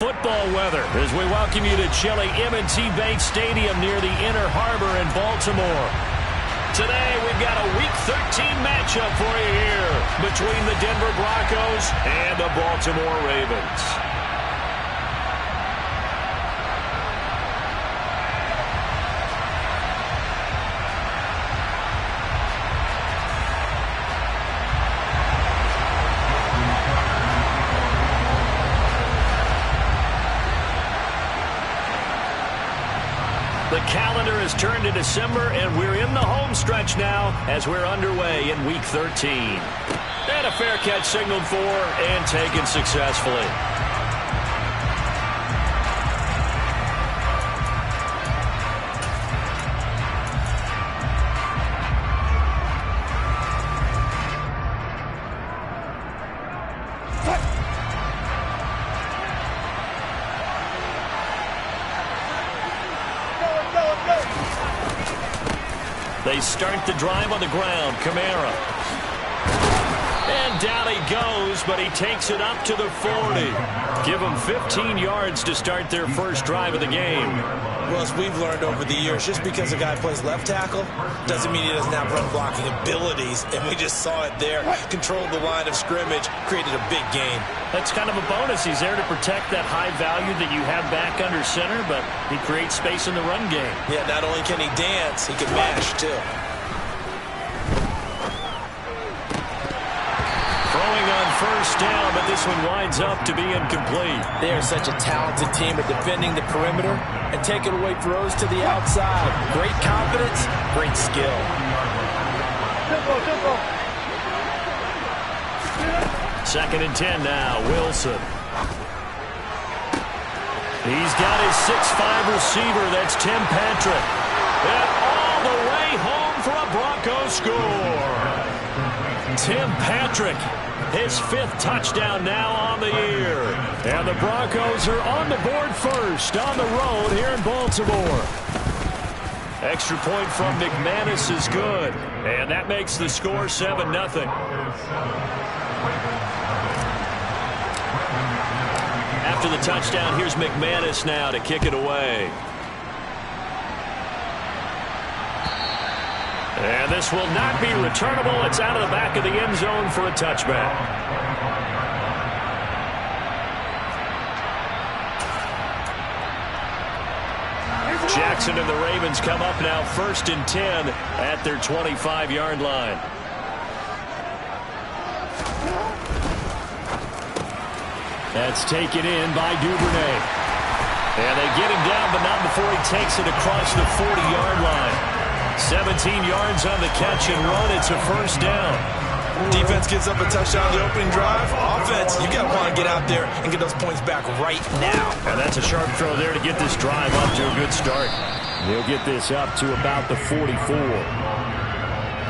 football weather as we welcome you to chilly M&T Bank Stadium near the Inner Harbor in Baltimore. Today, we've got a Week 13 matchup for you here between the Denver Broncos and the Baltimore Ravens. The calendar has turned to December, and we're in the home stretch now as we're underway in Week 13. And a fair catch signaled for and taken successfully. They start the drive on the ground. Kamara. And down he goes, but he takes it up to the 40. Give them 15 yards to start their first drive of the game. Well, as we've learned over the years, just because a guy plays left tackle doesn't mean he doesn't have run blocking abilities. And we just saw it there. Controlled the line of scrimmage, created a big gain. That's kind of a bonus. He's there to protect that high value that you have back under center, but he creates space in the run game. Yeah, not only can he dance, he can mash, too. Throwing on first down, but this one winds up to be incomplete. They are such a talented team at defending the perimeter and taking away throws to the outside. Great confidence, great skill. Second and 10 now, Wilson. He's got his 6'5" receiver, that's Tim Patrick. And all the way home for a Broncos score. Tim Patrick, his 5th touchdown now on the year. And the Broncos are on the board first on the road here in Baltimore. Extra point from McManus is good. And that makes the score 7-0. After the touchdown, here's McManus now to kick it away. And this will not be returnable. It's out of the back of the end zone for a touchback. Jackson and the Ravens come up now 1st and 10 at their 25-yard line. That's taken in by Duvernay. And they get him down, but not before he takes it across the 40-yard line. 17 yards on the catch and run. It's a first down. Defense gives up a touchdown on the opening drive. Offense, you got to want to get out there and get those points back right now. And that's a sharp throw there to get this drive up to a good start. They'll get this up to about the 44.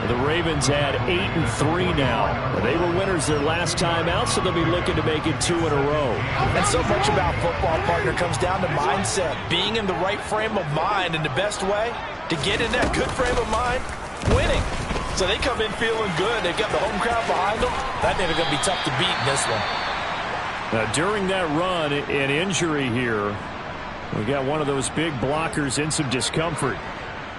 The Ravens had 8-3 now. They were winners their last time out, so they'll be looking to make it 2 in a row. And so much about football, partner, comes down to mindset. Being in the right frame of mind, and the best way to get in that good frame of mind, winning. So they come in feeling good. They've got the home crowd behind them. That nigga going to be tough to beat in this one. Now, during that run, an injury here. We got one of those big blockers in some discomfort.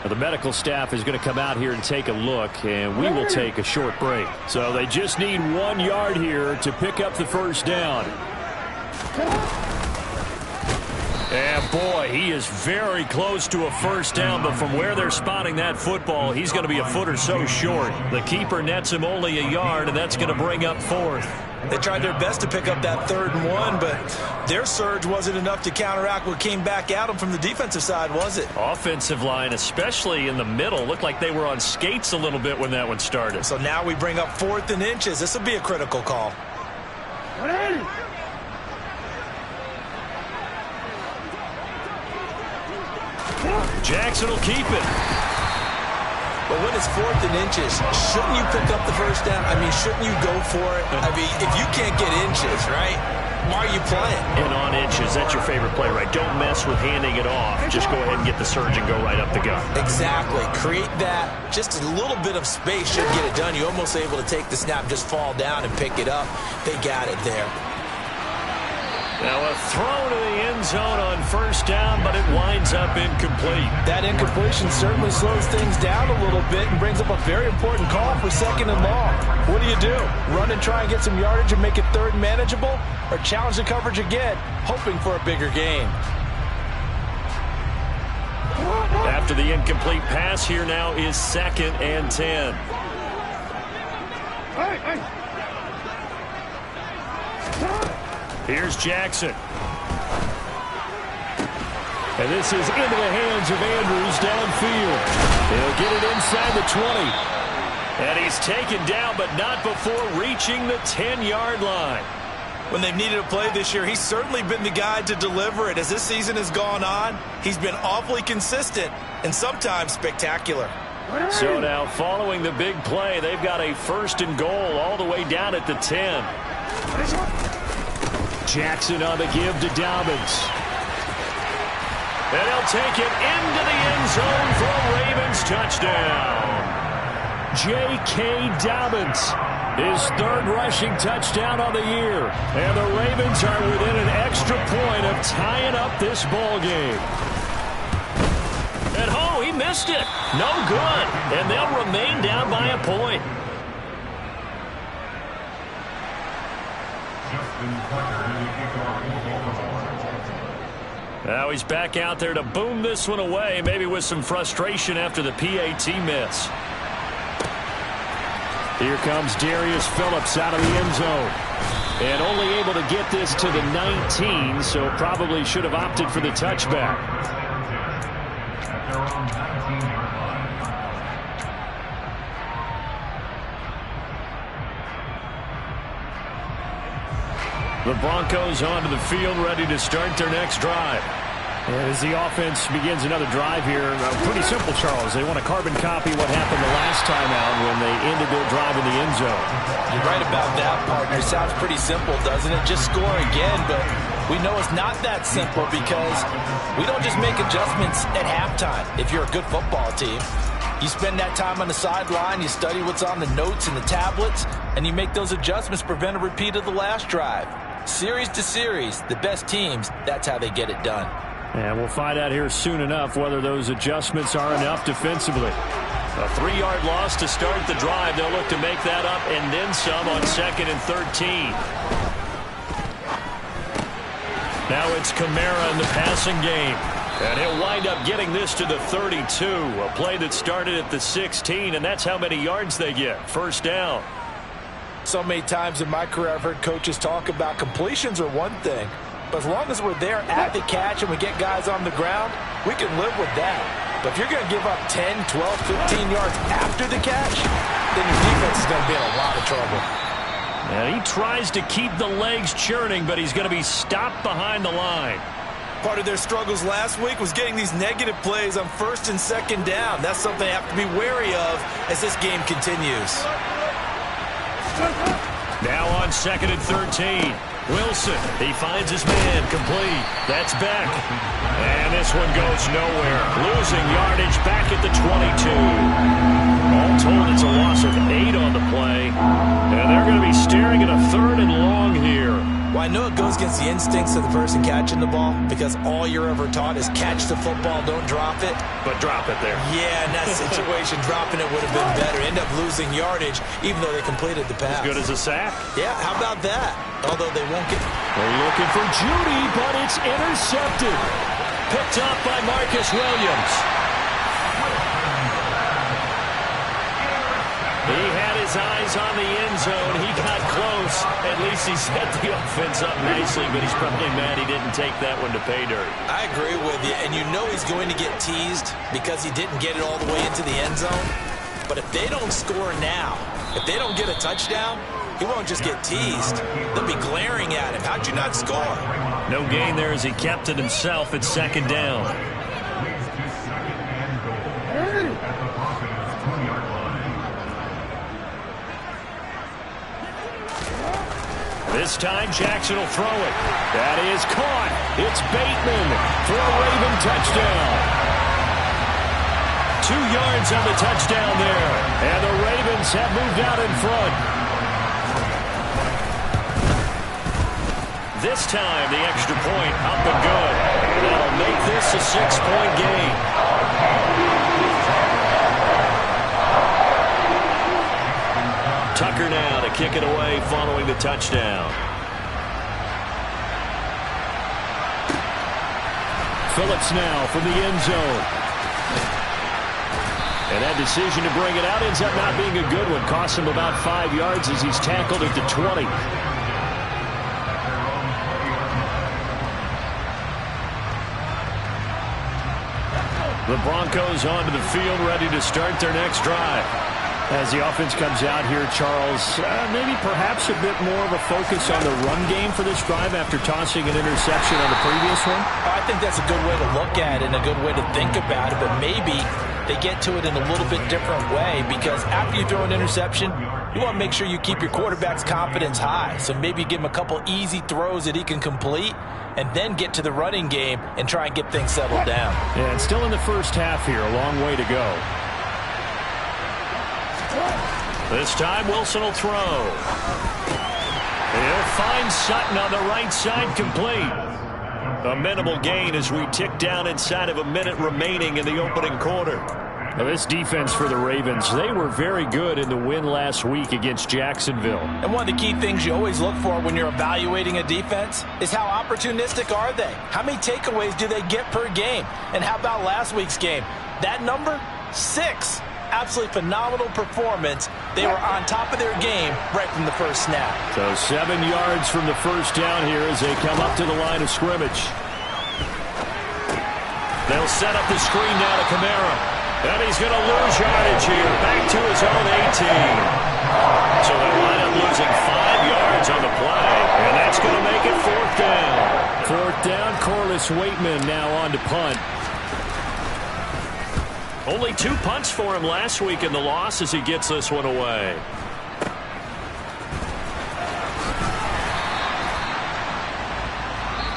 The medical staff is going to come out here and take a look, and we will take a short break. So they just need 1 yard here to pick up the first down. And boy, he is very close to a first down, but from where they're spotting that football, he's going to be a foot or so short. The keeper nets him only a yard, and that's going to bring up 4th. They tried their best to pick up that 3rd and 1, but their surge wasn't enough to counteract what came back at them from the defensive side, was it? Offensive line, especially in the middle, looked like they were on skates a little bit when that one started. So now we bring up 4th and inches. This will be a critical call. Jackson will keep it. But when it's 4th and inches, shouldn't you pick up the first down? I mean, shouldn't you go for it? I mean, if you can't get inches, right, why are you playing? And on inches, that's your favorite play, right? Don't mess with handing it off. Just go ahead and get the surge and go right up the gut. Exactly. Create that. Just a little bit of space should get it done. You're almost able to take the snap, just fall down and pick it up. They got it there. Now a throw to the zone on first down, but it winds up incomplete. That incompletion certainly slows things down a little bit and brings up a very important call for 2nd and long. What do? Run and try and get some yardage and make it 3rd and manageable? Or challenge the coverage again, hoping for a bigger gain? After the incomplete pass, here now is 2nd and 10. Here's Jackson. And this is into the hands of Andrews downfield. He'll get it inside the 20. And he's taken down, but not before reaching the 10-yard line. When they've needed a play this year, he's certainly been the guy to deliver it. As this season has gone on, he's been awfully consistent and sometimes spectacular. So now, following the big play, they've got a 1st and goal all the way down at the 10. Jackson on the give to Dobbins. And he'll take it into the end zone for a Ravens touchdown. J.K. Dobbins, his 3rd rushing touchdown on the year. And the Ravens are within an extra point of tying up this ball game. And oh, he missed it. No good. And they'll remain down by a point. Now he's back out there to boom this one away, maybe with some frustration after the PAT miss. Here comes Darius Phillips out of the end zone. And only able to get this to the 19, so probably should have opted for the touchback. The Broncos onto the field, ready to start their next drive. As the offense begins another drive here, pretty simple, Charles. They want to carbon copy what happened the last time out when they ended their drive in the end zone. You're right about that, partner. Sounds pretty simple, doesn't it? Just score again, but we know it's not that simple because we don't just make adjustments at halftime. If you're a good football team, you spend that time on the sideline, you study what's on the notes and the tablets, and you make those adjustments, prevent a repeat of the last drive. Series to series, the best teams, that's how they get it done. And we'll find out here soon enough whether those adjustments are enough defensively. A 3-yard loss to start the drive. They'll look to make that up and then some on 2nd and 13. Now it's Kamara in the passing game. And he'll wind up getting this to the 32. A play that started at the 16, and that's how many yards they get. 1st down. So many times in my career I've heard coaches talk about completions are one thing. But as long as we're there at the catch and we get guys on the ground, we can live with that. But if you're going to give up 10, 12, 15 yards after the catch, then your defense is going to be in a lot of trouble. And he tries to keep the legs churning, but he's going to be stopped behind the line. Part of their struggles last week was getting these negative plays on 1st and 2nd down. That's something they have to be wary of as this game continues. Now on 2nd and 13. Wilson, he finds his man, complete. That's back. And this one goes nowhere. Losing yardage back at the 22. All told, it's a loss of 8 on the play. And they're going to be staring at a 3rd and long here. Well, I know it goes against the instincts of the person catching the ball because all you're ever taught is catch the football, don't drop it. But drop it there. Yeah, in that situation, dropping it would have been better. End up losing yardage even though they completed the pass. As good as a sack. Yeah, how about that? Although they won't get... They're looking for Judy, but it's intercepted. Picked up by Marcus Williams. He had his eyes on the end zone. He got close. At least he set the offense up nicely, but he's probably mad he didn't take that one to pay dirt. I agree with you, and you know he's going to get teased because he didn't get it all the way into the end zone. But if they don't score now, if they don't get a touchdown, he won't just get teased. They'll be glaring at him. How'd you not score? No gain there as he kept it himself at 2nd down. This time Jackson will throw it. That is caught. It's Bateman for a Raven touchdown. 2 yards on the touchdown there. And the Ravens have moved out in front. This time the extra point up and good. It's a 6-point game. Tucker now to kick it away following the touchdown. Phillips now from the end zone. And that decision to bring it out ends up not being a good one. Costs him about 5 yards as he's tackled at the 20. The Broncos onto the field, ready to start their next drive. As the offense comes out here, Charles, maybe perhaps a bit more of a focus on the run game for this drive after tossing an interception on the previous one? I think that's a good way to look at it and a good way to think about it, but maybe they get to it in a little bit different way, because after you throw an interception, you want to make sure you keep your quarterback's confidence high. So maybe give him a couple easy throws that he can complete, and then get to the running game and try and get things settled down. Yeah, and still in the first half here, a long way to go. This time Wilson will throw. He'll find Sutton on the right side, complete. A minimal gain as we tick down inside of a minute remaining in the opening quarter. Now this defense for the Ravens, they were very good in the win last week against Jacksonville. And one of the key things you always look for when you're evaluating a defense is how opportunistic are they? How many takeaways do they get per game? And how about last week's game? That number, 6. Absolutely phenomenal performance. They were on top of their game right from the first snap. So 7 yards from the first down here as they come up to the line of scrimmage. They'll set up the screen now to Kamara. And he's going to lose yardage here. Back to his own 18. So they wind up losing 5 yards on the play. And that's going to make it 4th down. 4th down, Corliss Waitman now on to punt. Only 2 punts for him last week in the loss as he gets this one away.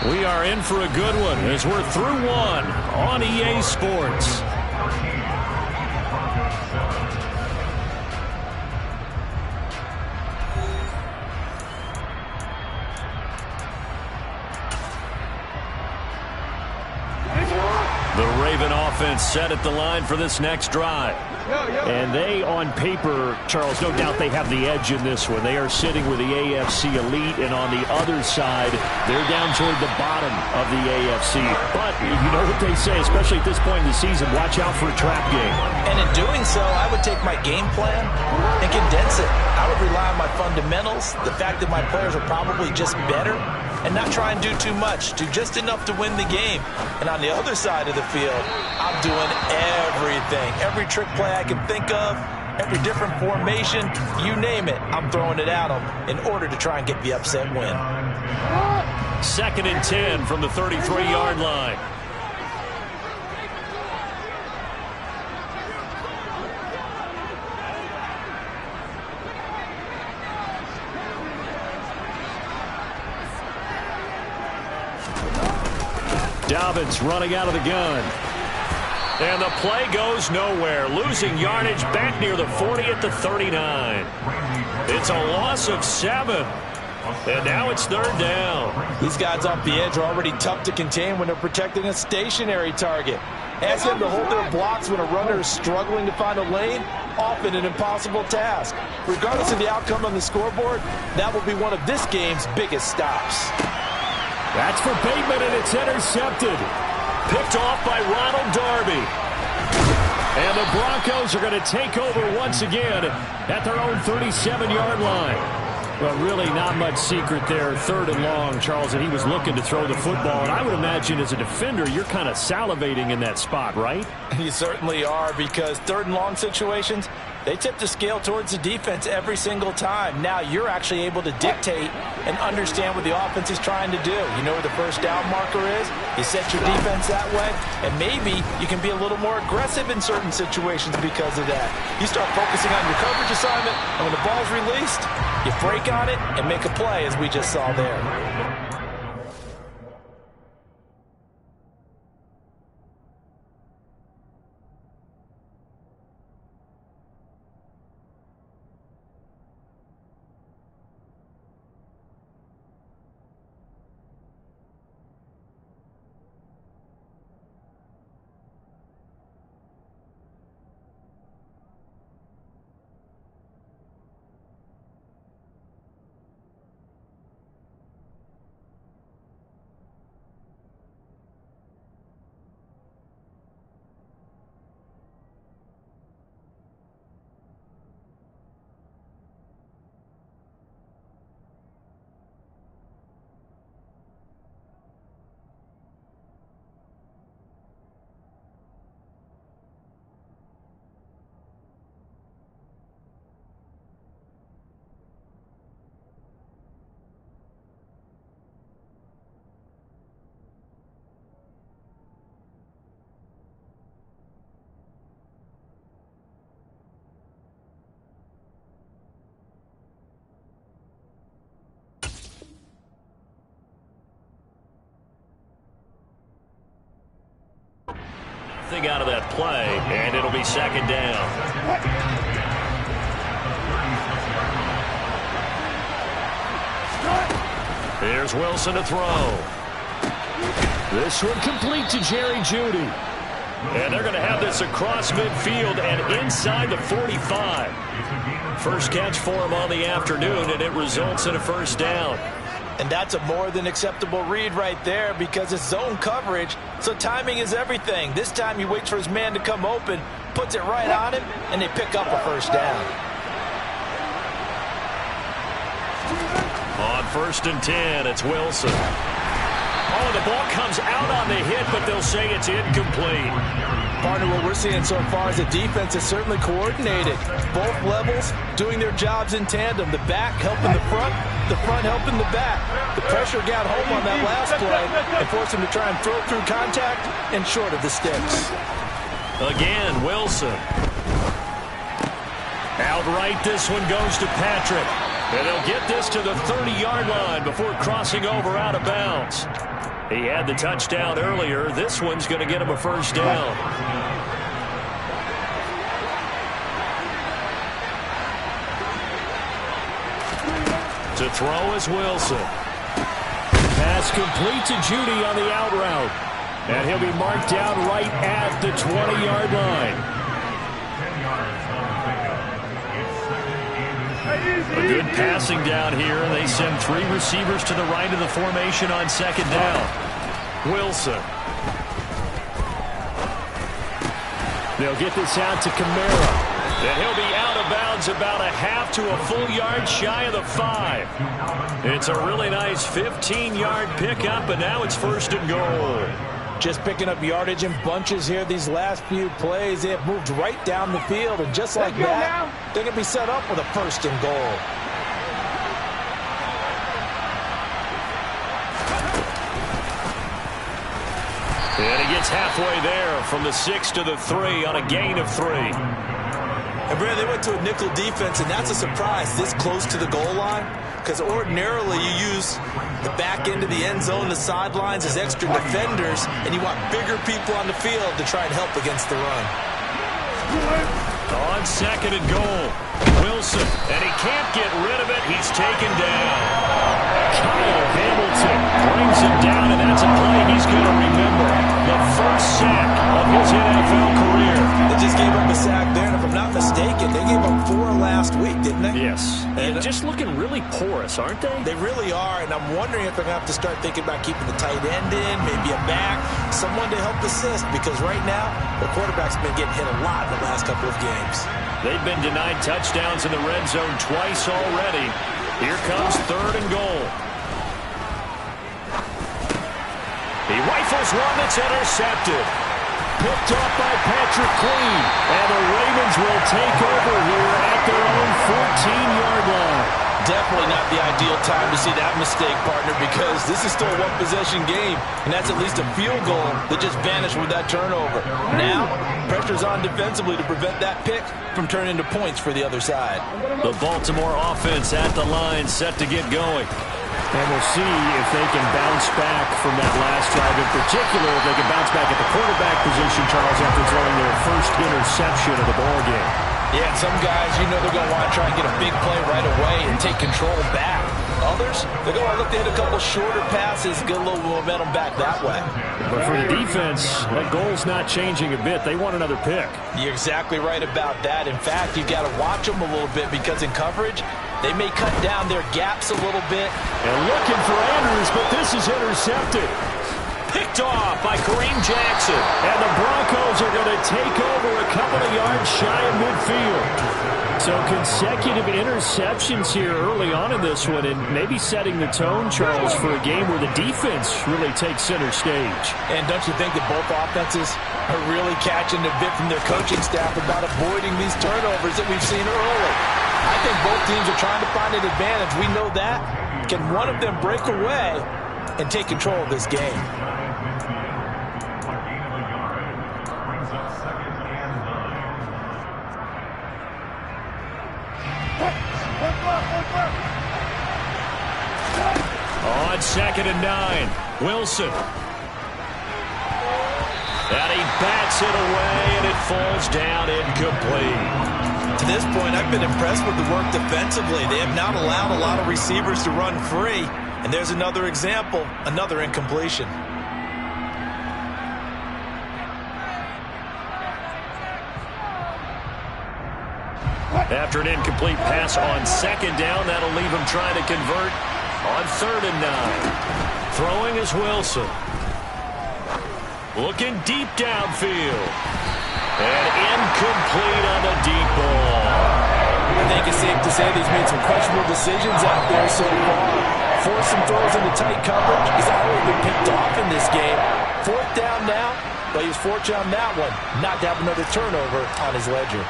We are in for a good one as we're through one on EA Sports. The Raven offense set at the line for this next drive. And they, on paper, Charles, no doubt they have the edge in this one. They are sitting with the AFC elite, and on the other side, they're down toward the bottom of the AFC. But you know what they say, especially at this point in the season, watch out for a trap game. And in doing so, I would take my game plan and condense it. I would rely on my fundamentals, the fact that my players are probably just better, and not try and do too much, do just enough to win the game. And on the other side of the field, I'm doing everything. Every trick play I can think of, every different formation, you name it, I'm throwing it at them in order to try and get the upset win. 2nd and 10 from the 33-yard line. Dobbins running out of the gun. And the play goes nowhere. Losing yardage back near the 40 at the 39. It's a loss of 7. And now it's 3rd down. These guys off the edge are already tough to contain when they're protecting a stationary target. Ask them to hold their blocks when a runner is struggling to find a lane. Often an impossible task. Regardless of the outcome on the scoreboard, that will be one of this game's biggest stops. That's for Bateman, and it's intercepted. Picked off by Ronald Darby. And the Broncos are going to take over once again at their own 37-yard line. Well, really not much secret there. 3rd and long, Charles, and he was looking to throw the football. And I would imagine as a defender, you're kind of salivating in that spot, right? You certainly are, because 3rd and long situations, they tip the scale towards the defense every single time. Now you're actually able to dictate and understand what the offense is trying to do. You know where the first down marker is. You set your defense that way, and maybe you can be a little more aggressive in certain situations because of that. You start focusing on your coverage assignment, and when the ball's released, you break on it and make a play, as we just saw there. nothing out of that play, and it'll be second down. Here's Wilson to throw. This one complete to Jerry Jeudy. And they're going to have this across midfield and inside the 45. First catch for him on the afternoon, and it results in a first down. And that's a more than acceptable read right there because it's zone coverage, so timing is everything. This time he waits for his man to come open, puts it right on him, and they pick up a first down. On 1st and 10, it's Wilson. Oh, the ball comes out on the hit, but they'll say it's incomplete. Partner, what we're seeing so far is the defense is certainly coordinated. Both levels doing their jobs in tandem. The back helping the front helping the back. The pressure got home on that last play and forced him to try and throw through contact and short of the sticks. Again, Wilson. Outright, this one goes to Patrick. And they'll get this to the 30-yard line before crossing over out of bounds. He had the touchdown earlier. This one's going to get him a first down. To throw is Wilson. Pass complete to Jeudy on the out route. And he'll be marked down right at the 20-yard line. A good passing down here. They send 3 receivers to the right of the formation on second down. Wilson. They'll get this out to Kamara. And he'll be out of bounds about a half to a full yard shy of the 5. It's a really nice 15-yard pickup, and now it's 1st and goal. Just picking up yardage in bunches here these last few plays. They have moved right down the field, and just like that, they're going to be set up with a 1st and goal. And he gets halfway there from the 6 to the 3 on a gain of 3. And Brad, they went to a nickel defense, and that's a surprise this close to the goal line, because ordinarily you use the back end of the end zone, the sidelines as extra defenders, and you want bigger people on the field to try and help against the run. On 2nd and goal, Wilson, and he can't get rid of it. He's taken down. Kyle Hamilton brings him down, and that's a play he's going to remember. The first sack of his NFL career. They just gave up a sack there, and if I'm not mistaken, they gave up 4 last week, didn't they? Yes. And just looking really porous, aren't they? They really are, and I'm wondering if they're going to have to start thinking about keeping the tight end in, maybe a back, someone to help assist, because right now, the quarterback's been getting hit a lot in the last couple of games. They've been denied touchdowns in the red zone twice already. Here comes 3rd and goal. He rifles one that's intercepted. Picked off by Patrick Queen. And the Ravens will take over here at their own 14-yard line. Definitely not the ideal time to see that mistake, partner, because this is still a one-possession game, and that's at least a field goal that just vanished with that turnover. Now, pressure's on defensively to prevent that pick from turning into points for the other side. The Baltimore offense at the line, set to get going. And we'll see if they can bounce back from that last drive. In particular, if they can bounce back at the quarterback position, Charles, after throwing their first interception of the ballgame. Yeah, and some guys, you know they're going to want to try and get a big play right away and take control back. Others, they're going to look to hit a couple shorter passes, get a little momentum back that way. But for the defense, that goal's not changing a bit. They want another pick. You're exactly right about that. In fact, you've got to watch them a little bit because in coverage, they may cut down their gaps a little bit. And looking for Andrews, but this is intercepted. Picked off by Kareem Jackson. And the Broncos are going to take over a couple of yards shy of midfield. So consecutive interceptions here early on in this one, and maybe setting the tone, Charles, for a game where the defense really takes center stage. And don't you think that both offenses are really catching a bit from their coaching staff about avoiding these turnovers that we've seen early? I think both teams are trying to find an advantage. We know that. Can one of them break away and take control of this game? On 2nd and 9, Wilson. And he bats it away, and it falls down incomplete. To this point, I've been impressed with the work defensively. They have not allowed a lot of receivers to run free. And there's another example, another incompletion. After an incomplete pass on second down, that'll leave him trying to convert on 3rd and 9. Throwing is Wilson. Looking deep downfield. And incomplete on the deep ball. I think it's safe to say that he's made some questionable decisions out there so far. Forced some throws into tight coverage. He's already been picked off in this game. 4th down now, but he was fortunate on that one not to have another turnover on his ledger.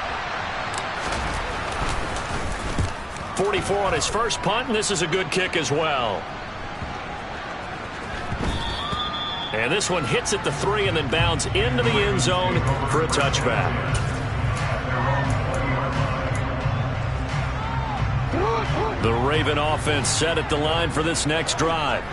44 on his first punt, and this is a good kick as well. And this one hits at the 3 and then bounds into the end zone for a touchback. The Raven offense set at the line for this next drive.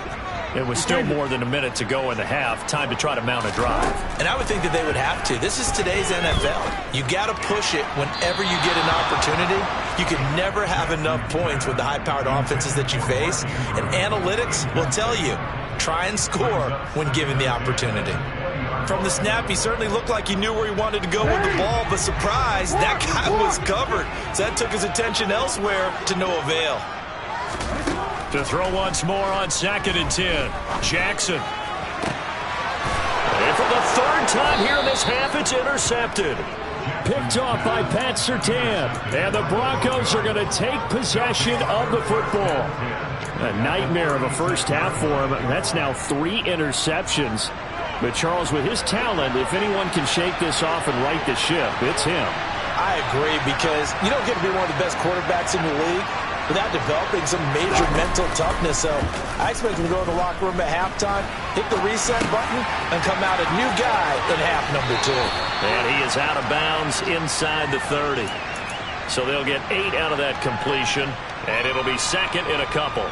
It was still more than a minute to go in the half. Time to try to mount a drive. And I would think that they would have to. This is today's NFL. You got to push it whenever you get an opportunity. You can never have enough points with the high-powered offenses that you face. And analytics will tell you, try and score when given the opportunity. From the snap, he certainly looked like he knew where he wanted to go with the ball, but surprise, that guy was covered. So that took his attention elsewhere to no avail. To throw once more on 2nd and 10. Jackson. And for the 3rd time here in this half, it's intercepted. Picked off by Pat Surtain. And the Broncos are going to take possession of the football. A nightmare of a first half for him. That's now 3 interceptions. But Charles, with his talent, if anyone can shake this off and right the ship, it's him. I agree, because you don't get to be one of the best quarterbacks in the league without developing some major mental toughness. So I expect him to go in the locker room at halftime, hit the reset button, and come out a new guy in half number 2. And he is out of bounds inside the 30. So they'll get 8 out of that completion, and it'll be 2nd and a couple.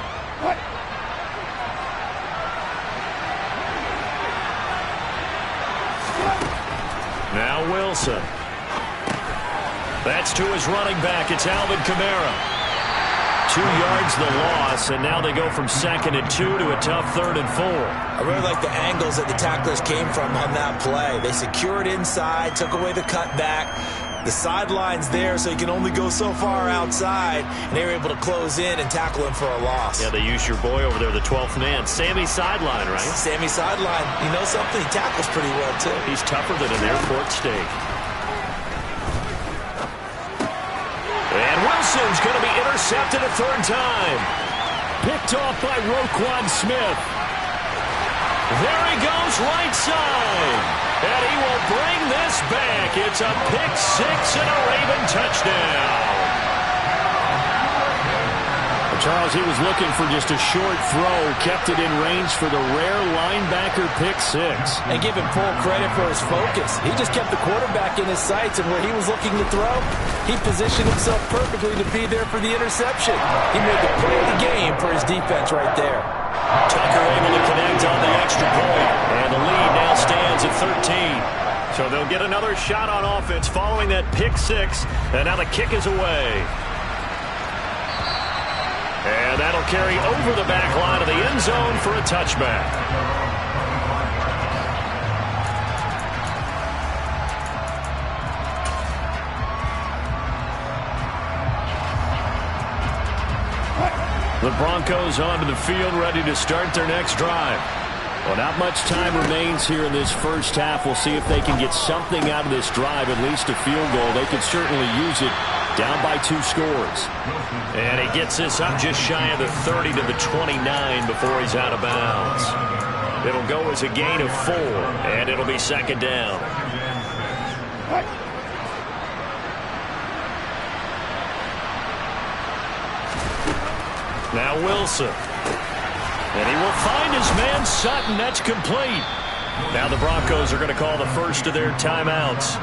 Now Wilson. That's to his running back. It's Alvin Kamara. 2 yards the loss, and now they go from 2nd and 2 to a tough 3rd and 4. I really like the angles that the tacklers came from on that play. They secured inside, took away the cutback. The sideline's there, so you can only go so far outside, and they were able to close in and tackle him for a loss. Yeah, they used your boy over there, the 12th man. Sammy Sideline, right? Sammy Sideline. You know something? He tackles pretty well, too. He's tougher than an airport steak. And Wilson's going to be intercepted a 3rd time. Picked off by Roquan Smith. There he goes, right side. And he will bring this back. It's a pick 6 and a Raven touchdown. Charles, he was looking for just a short throw, kept it in range for the rare linebacker pick 6. And give him full credit for his focus. He just kept the quarterback in his sights, and where he was looking to throw, he positioned himself perfectly to be there for the interception. He made the play of the game for his defense right there. Tucker able to connect on the extra point, and the lead now stands at 13. So they'll get another shot on offense following that pick 6, and now the kick is away. And that'll carry over the back line of the end zone for a touchback. The Broncos onto the field, ready to start their next drive. Well, not much time remains here in this first half. We'll see if they can get something out of this drive, at least a field goal. They could certainly use it. Down by 2 scores. And he gets this up just shy of the 30 to the 29 before he's out of bounds. It'll go as a gain of 4, and it'll be 2nd down. Now Wilson. And he will find his man Sutton. That's complete. Now the Broncos are going to call the first of their timeouts,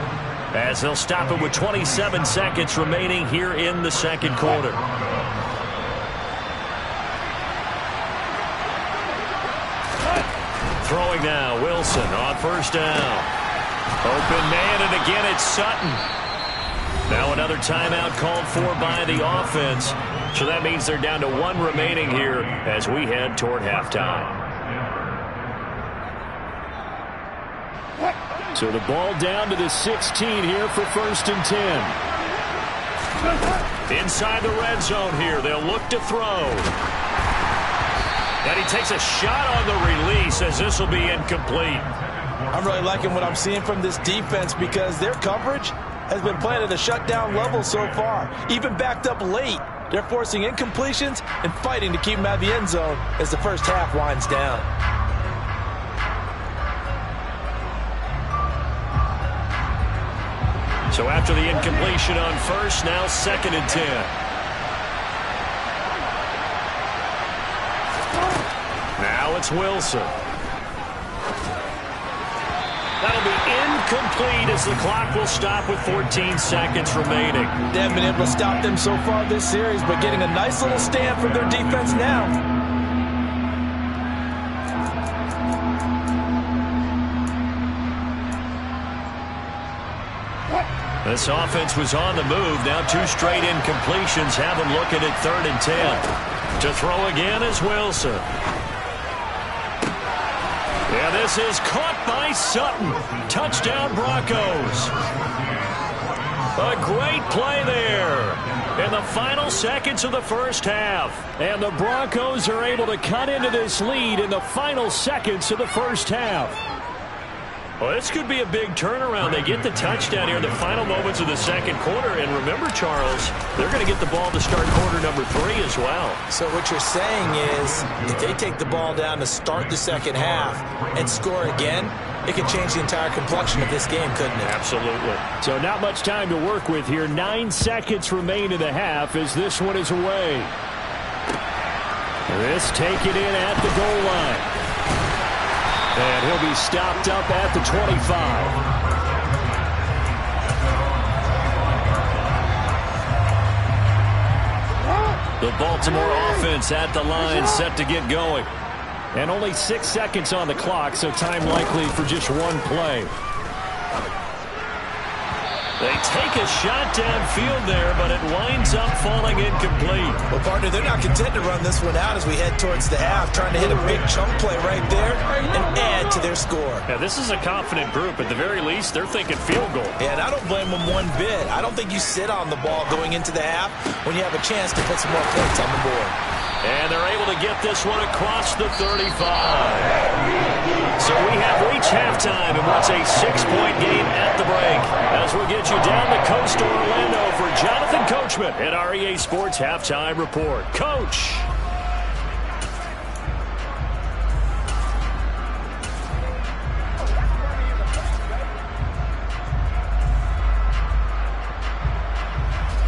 as they'll stop it with 27 seconds remaining here in the 2nd quarter. Throwing now, Wilson on 1st down. Open man, and again it's Sutton. Now another timeout called for by the offense. So that means they're down to one remaining here as we head toward halftime. So the ball down to the 16 here for 1st and 10. Inside the red zone here. They'll look to throw. And he takes a shot on the release as this will be incomplete. I'm really liking what I'm seeing from this defense because their coverage has been playing at a shutdown level so far. Even backed up late, they're forcing incompletions and fighting to keep them out of the end zone as the first half winds down. So after the incompletion on first, now 2nd and 10. Now it's Wilson. That'll be incomplete as the clock will stop with 14 seconds remaining. They haven't been able to stop them so far this series, but getting a nice little stand from their defense now. This offense was on the move. Now 2 straight incompletions have them looking at 3rd and 10. To throw again is Wilson. Yeah, this is caught by Sutton. Touchdown Broncos. A great play there in the final seconds of the first half. And the Broncos are able to cut into this lead in the final seconds of the first half. Well, this could be a big turnaround. They get the touchdown here in the final moments of the second quarter. And remember, Charles, they're going to get the ball to start quarter number 3 as well. So what you're saying is if they take the ball down to start the second half and score again, it could change the entire complexion of this game, couldn't it? Absolutely. So not much time to work with here. 9 seconds remain in the half as this one is away. This take it in at the goal line. And he'll be stopped up at the 25. The Baltimore offense at the line set to get going. And only 6 seconds on the clock, so time likely for just one play. They take a shot downfield there, but it winds up falling incomplete. Well, partner, they're not content to run this one out as we head towards the half, trying to hit a big chunk play right there and add to their score. Yeah, this is a confident group. At the very least, they're thinking field goal. Yeah, and I don't blame them one bit. I don't think you sit on the ball going into the half when you have a chance to put some more points on the board. And they're able to get this one across the 35. So we have reached halftime in what's a 6-point game at the break. As we'll get you down the coast to Orlando for Jonathan Coachman at our EA Sports Halftime Report. Coach.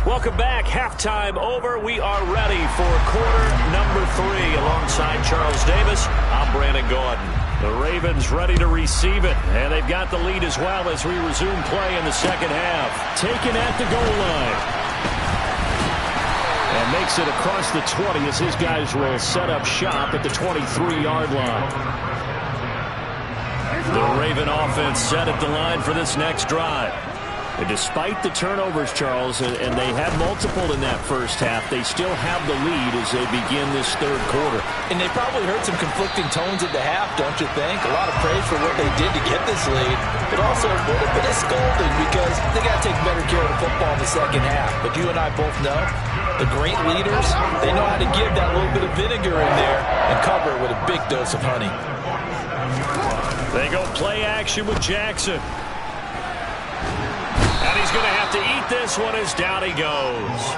Welcome back. Halftime over. We are ready for quarter number 3. Alongside Charles Davis, I'm Brandon Gordon. The Ravens ready to receive it, and they've got the lead as well as we resume play in the second half. Taken at the goal line. And makes it across the 20 as his guys will set up shop at the 23-yard line. The Raven offense set at the line for this next drive. And despite the turnovers, Charles, and they had multiple in that first half, they still have the lead as they begin this third quarter. And they probably heard some conflicting tones at the half, don't you think? A lot of praise for what they did to get this lead, but also a little bit of scolding because they got to take better care of the football in the second half. But you and I both know the great leaders, they know how to give that little bit of vinegar in there and cover it with a big dose of honey. They go play action with Jackson. And he's going to have to eat this one as down he goes.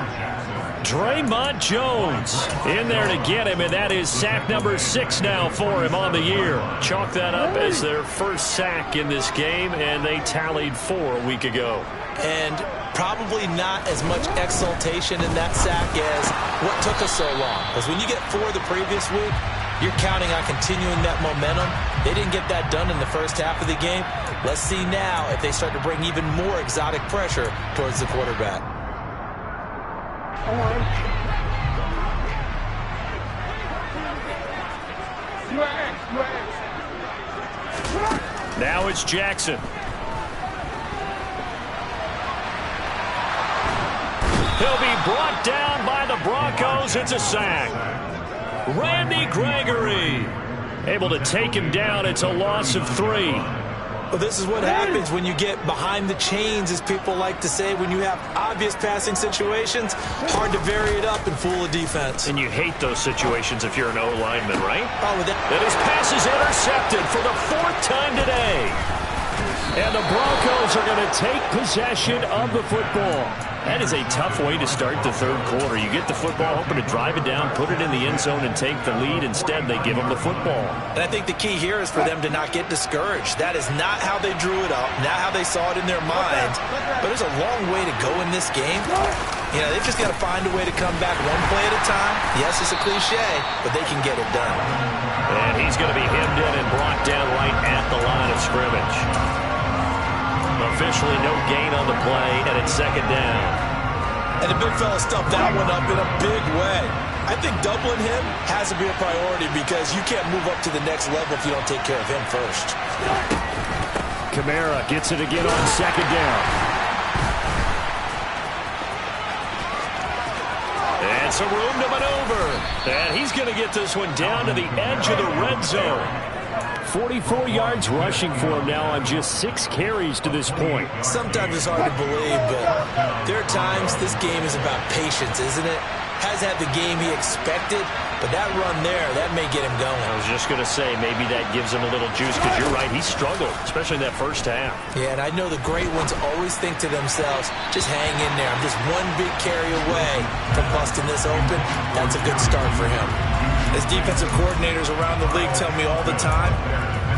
Draymond Jones in there to get him, and that is sack number 6 now for him on the year. Chalk that up as their first sack in this game, and they tallied 4 a week ago. And probably not as much exultation in that sack as what took us so long. Because when you get 4 the previous week, you're counting on continuing that momentum. They didn't get that done in the first half of the game. Let's see now if they start to bring even more exotic pressure towards the quarterback. Now it's Jackson. He'll be brought down by the Broncos. It's a sack. Randy Gregory able to take him down. It's a loss of 3. Well, this is what happens when you get behind the chains, as people like to say. When you have obvious passing situations, hard to vary it up and fool a defense. And you hate those situations if you're an O-lineman, right? Oh, and his pass is intercepted for the 4th time today. And the Broncos are going to take possession of the football. That is a tough way to start the 3rd quarter. You get the football, hoping to drive it down, put it in the end zone, and take the lead. Instead, they give them the football. And I think the key here is for them to not get discouraged. That is not how they drew it up, not how they saw it in their minds. But there's a long way to go in this game. You know, they've just got to find a way to come back one play at a time. Yes, it's a cliche, but they can get it done. And he's going to be hemmed in and brought down right at the line of scrimmage. Officially no gain on the play, and it's 2nd down. And the big fella stuffed that one up in a big way. I think doubling him has to be a priority because you can't move up to the next level if you don't take care of him first. Kamara gets it again on 2nd down. And some room to maneuver. And he's going to get this one down to the edge of the red zone. 44 yards rushing for him now on just 6 carries to this point. Sometimes it's hard to believe, but there are times this game is about patience, isn't it? Hasn't had the game he expected, but that run there, that may get him going. I was just going to say, maybe that gives him a little juice, because you're right, he struggled, especially in that first half. Yeah, and I know the great ones always think to themselves, just hang in there. I'm just one big carry away from busting this open. That's a good start for him. As defensive coordinators around the league tell me all the time,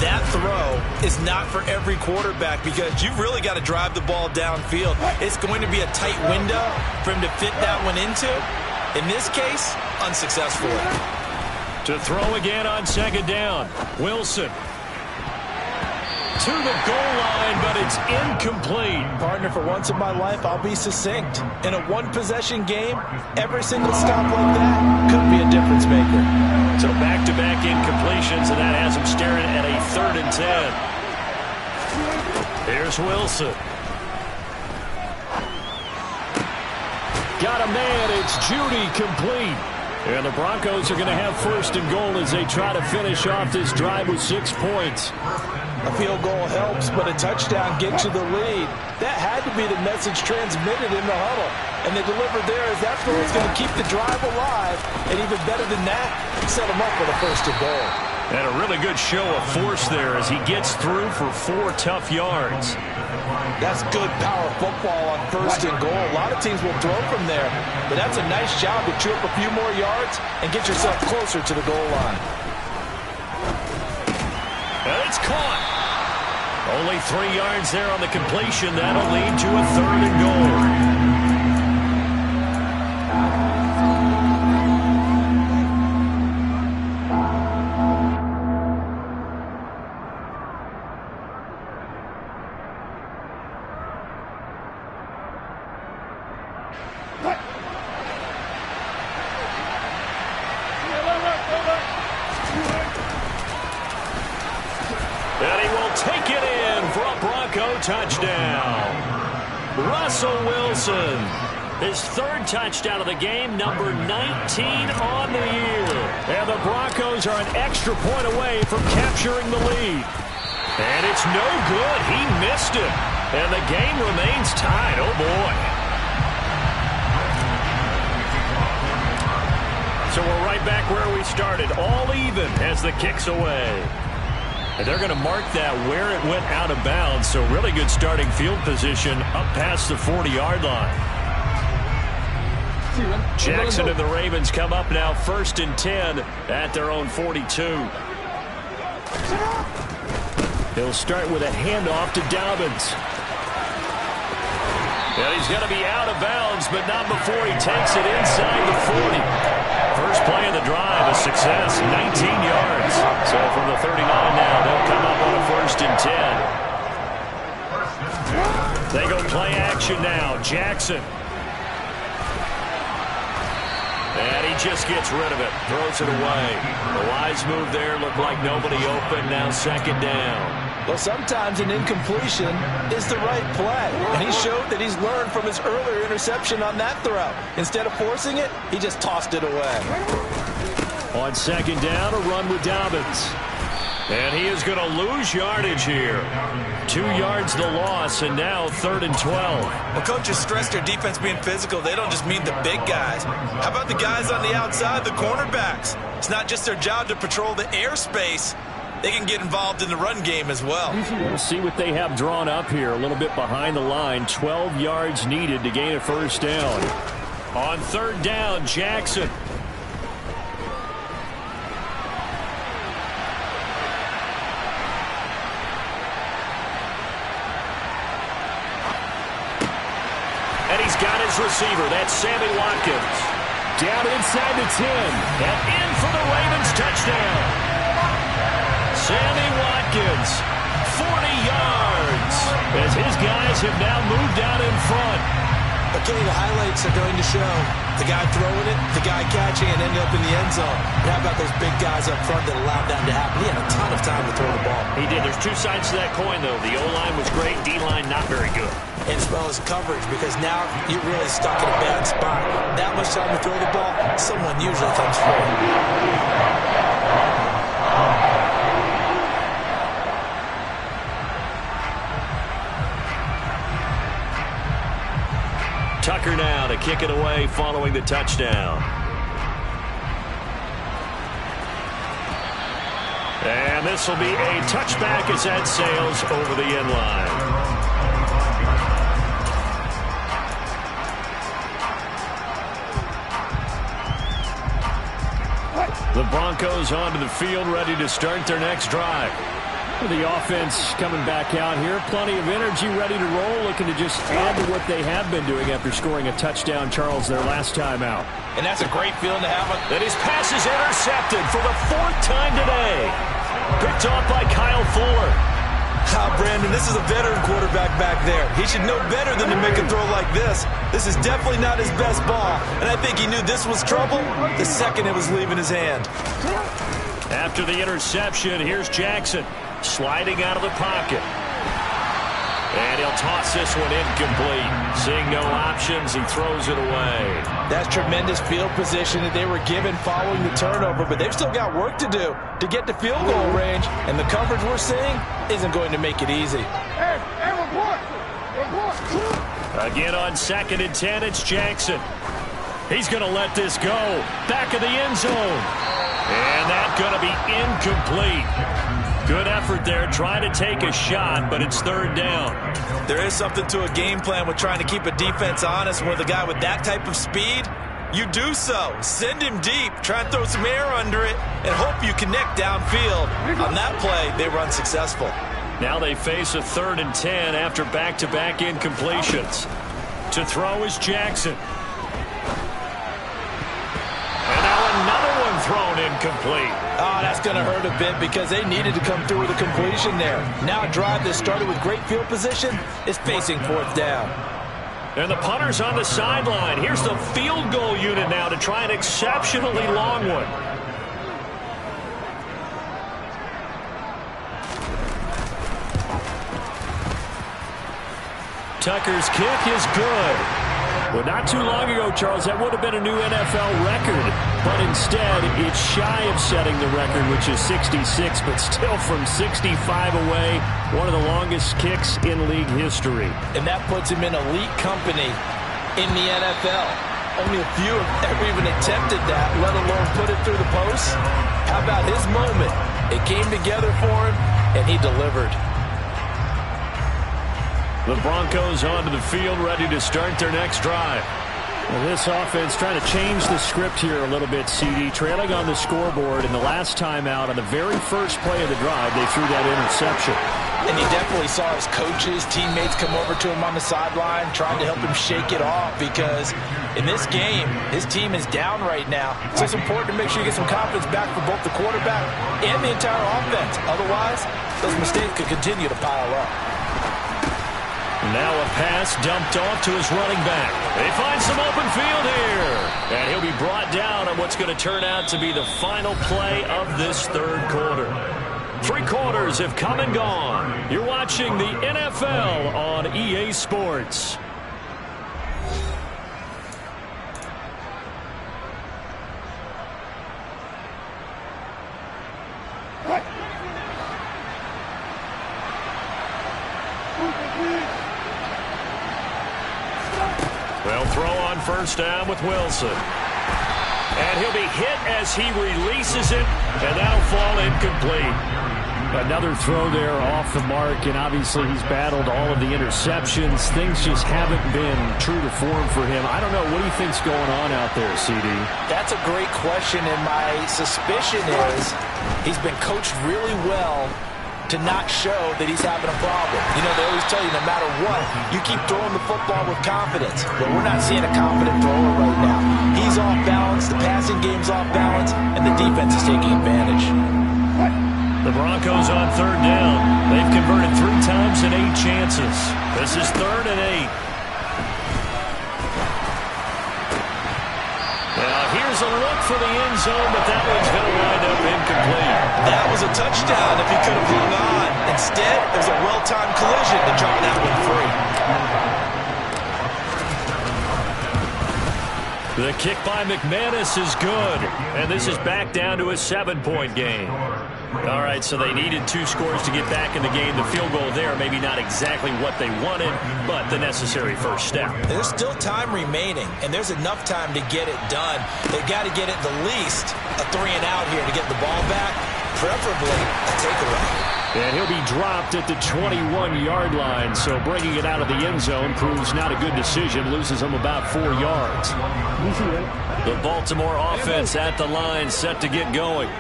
that throw is not for every quarterback because you've really got to drive the ball downfield. It's going to be a tight window for him to fit that one into. In this case, unsuccessfully. To throw again on 2nd down. Wilson to the goal line, but it's incomplete. Partner, for once in my life, I'll be succinct. In a one-possession game, every single stop like that could be a difference maker. So back-to-back incompletions, and that has him staring at a 3rd and 10. Here's Wilson. Got a man, it's Judy, complete. And the Broncos are going to have 1st and goal as they try to finish off this drive with 6 points. A field goal helps, but a touchdown gets you the lead. That had to be the message transmitted in the huddle. And they delivered there as that throw is going to keep the drive alive. And even better than that, set them up with a 1st and goal. And a really good show of force there as he gets through for 4 tough yards. That's good power football on 1st and goal. A lot of teams will throw from there, but that's a nice job to chew up a few more yards and get yourself closer to the goal line. And it's caught. Only 3 yards there on the completion. That'll lead to a 3rd and goal. Touchdown. Russell Wilson, his 3rd touchdown of the game, number 19 on the year. And the Broncos are an extra point away from capturing the lead. And it's no good. He missed it. And the game remains tied. Oh, boy. So we're right back where we started, all even as the kick's away. And they're going to mark that where it went out of bounds. So really good starting field position up past the 40-yard line. Jackson and the Ravens come up now 1st and 10 at their own 42. He'll start with a handoff to Dobbins. And he's going to be out of bounds, but not before he takes it inside the 40. First play of the drive, a success, 19 yards. So from the 39 now, they'll come up on a 1st and 10. They go play action now. Jackson. And he just gets rid of it, throws it away. The wise move there, looked like nobody open, now 2nd down. Well, sometimes an incompletion is the right play. And he showed that he's learned from his earlier interception on that throw. Instead of forcing it, he just tossed it away. On second down, a run with Dobbins. And he is going to lose yardage here. 2 yards the loss, and now 3rd and 12. Well, coaches stress their defense being physical. They don't just mean the big guys. How about the guys on the outside, the cornerbacks? It's not just their job to patrol the airspace. They can get involved in the run game as well. We'll see what they have drawn up here. A little bit behind the line. 12 yards needed to gain a first down. On 3rd down, Jackson. And he's got his receiver. That's Sammy Watkins. Down inside the 10. And in for the Ravens touchdown. Sammy Watkins, 40 yards, as his guys have now moved out in front. Okay, the highlights are going to show the guy throwing it, the guy catching it, ended up in the end zone. And how about those big guys up front that allowed that to happen? He had a ton of time to throw the ball. He did. There's 2 sides to that coin, though. The O-line was great, D-line not very good. And as well as coverage, because now you're really stuck in a bad spot. That much time to throw the ball, someone usually comes forward. Tucker now to kick it away following the touchdown. And this will be a touchback as that sails over the end line. The Broncos onto the field, ready to start their next drive. The offense coming back out here. Plenty of energy, ready to roll, looking to just add to what they have been doing after scoring a touchdown, Charles, their last time out. And that's a great feeling to have. And his pass is intercepted for the 4th time today. Picked off by Kyle Fuller. Brandon, this is a veteran quarterback back there. He should know better than to make a throw like this. This is definitely not his best ball. And I think he knew this was trouble the second it was leaving his hand. After the interception, here's Jackson. Sliding out of the pocket. And he'll toss this one incomplete. Seeing no options, he throws it away. That's tremendous field position that they were given following the turnover, but they've still got work to do to get to field goal range, and the coverage we're seeing isn't going to make it easy. Again on 2nd and 10, it's Jackson. He's going to let this go. Back of the end zone. And that's going to be incomplete. Good effort there, trying to take a shot, but it's 3rd down. There is something to a game plan with trying to keep a defense honest. With a guy with that type of speed, you do so. Send him deep, try and throw some air under it, and hope you connect downfield. On that play, they run successful. Now they face a 3rd and 10 after back-to-back incompletions. To throw is Jackson. And now another one thrown incomplete. Oh, that's going to hurt a bit because they needed to come through with a completion there. Now a drive that started with great field position is facing 4th down. And the punter's on the sideline. Here's the field goal unit now to try an exceptionally long one. Tucker's kick is good. Well, not too long ago, Charles, that would have been a new NFL record. But instead, it's shy of setting the record, which is 66, but still from 65 away, one of the longest kicks in league history. And that puts him in elite company in the NFL. Only a few have ever even attempted that, let alone put it through the post. How about his moment? It came together for him, and he delivered. The Broncos onto the field, ready to start their next drive. Well, this offense trying to change the script here a little bit, CD. Trailing on the scoreboard, and the last time out on the very first play of the drive, they threw that interception. And he definitely saw his coaches, teammates come over to him on the sideline, trying to help him shake it off because in this game, his team is down right now. So it's important to make sure you get some confidence back for both the quarterback and the entire offense. Otherwise, those mistakes could continue to pile up. Now a pass dumped off to his running back. They find some open field here. And he'll be brought down on what's going to turn out to be the final play of this 3rd quarter. 3 quarters have come and gone. You're watching the NFL on EA Sports. They'll throw on first down with Wilson. And he'll be hit as he releases it, and that'll fall incomplete. Another throw there off the mark, and obviously he's battled all of the interceptions. Things just haven't been true to form for him. I don't know. What do you think's going on out there, CD? That's a great question, and my suspicion is he's been coached really well to not show that he's having a problem. You know, they always tell you no matter what, you keep throwing the football with confidence. But we're not seeing a confident thrower right now. He's off balance, the passing game's off balance, and the defense is taking advantage. The Broncos on third down. They've converted 3 times in 8 chances. This is 3rd and 8. Now here's a look for the end zone, but that one's going to wind up incomplete. That was a touchdown if he could have hung on. Instead, it was a well-timed collision to draw that one free. The kick by McManus is good, and this is back down to a 7-point game. All right, so they needed 2 scores to get back in the game. The field goal there, maybe not exactly what they wanted, but the necessary first step. There's still time remaining, and there's enough time to get it done. They've got to get it the least a 3-and-out here to get the ball back, preferably a takeaway. And he'll be dropped at the 21-yard line, so bringing it out of the end zone proves not a good decision. Loses him about 4 yards. The Baltimore offense at the line, set to get going.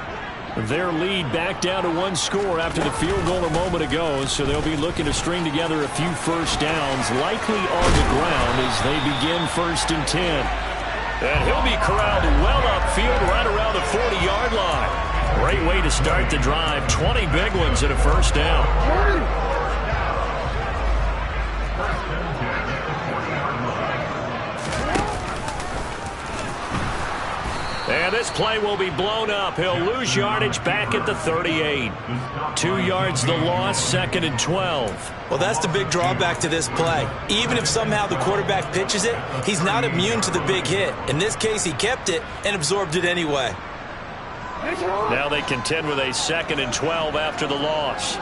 Their lead back down to 1 score after the field goal a moment ago, so they'll be looking to string together a few first downs, likely on the ground as they begin 1st and 10. And he'll be corralled well upfield right around the 40-yard line. Great way to start the drive. 20 big ones at a first down. And this play will be blown up. He'll lose yardage back at the 38. 2 yards the loss, 2nd and 12. Well, that's the big drawback to this play. Even if somehow the quarterback pitches it, he's not immune to the big hit. In this case, he kept it and absorbed it anyway. Now they contend with a 2nd and 12 after the loss.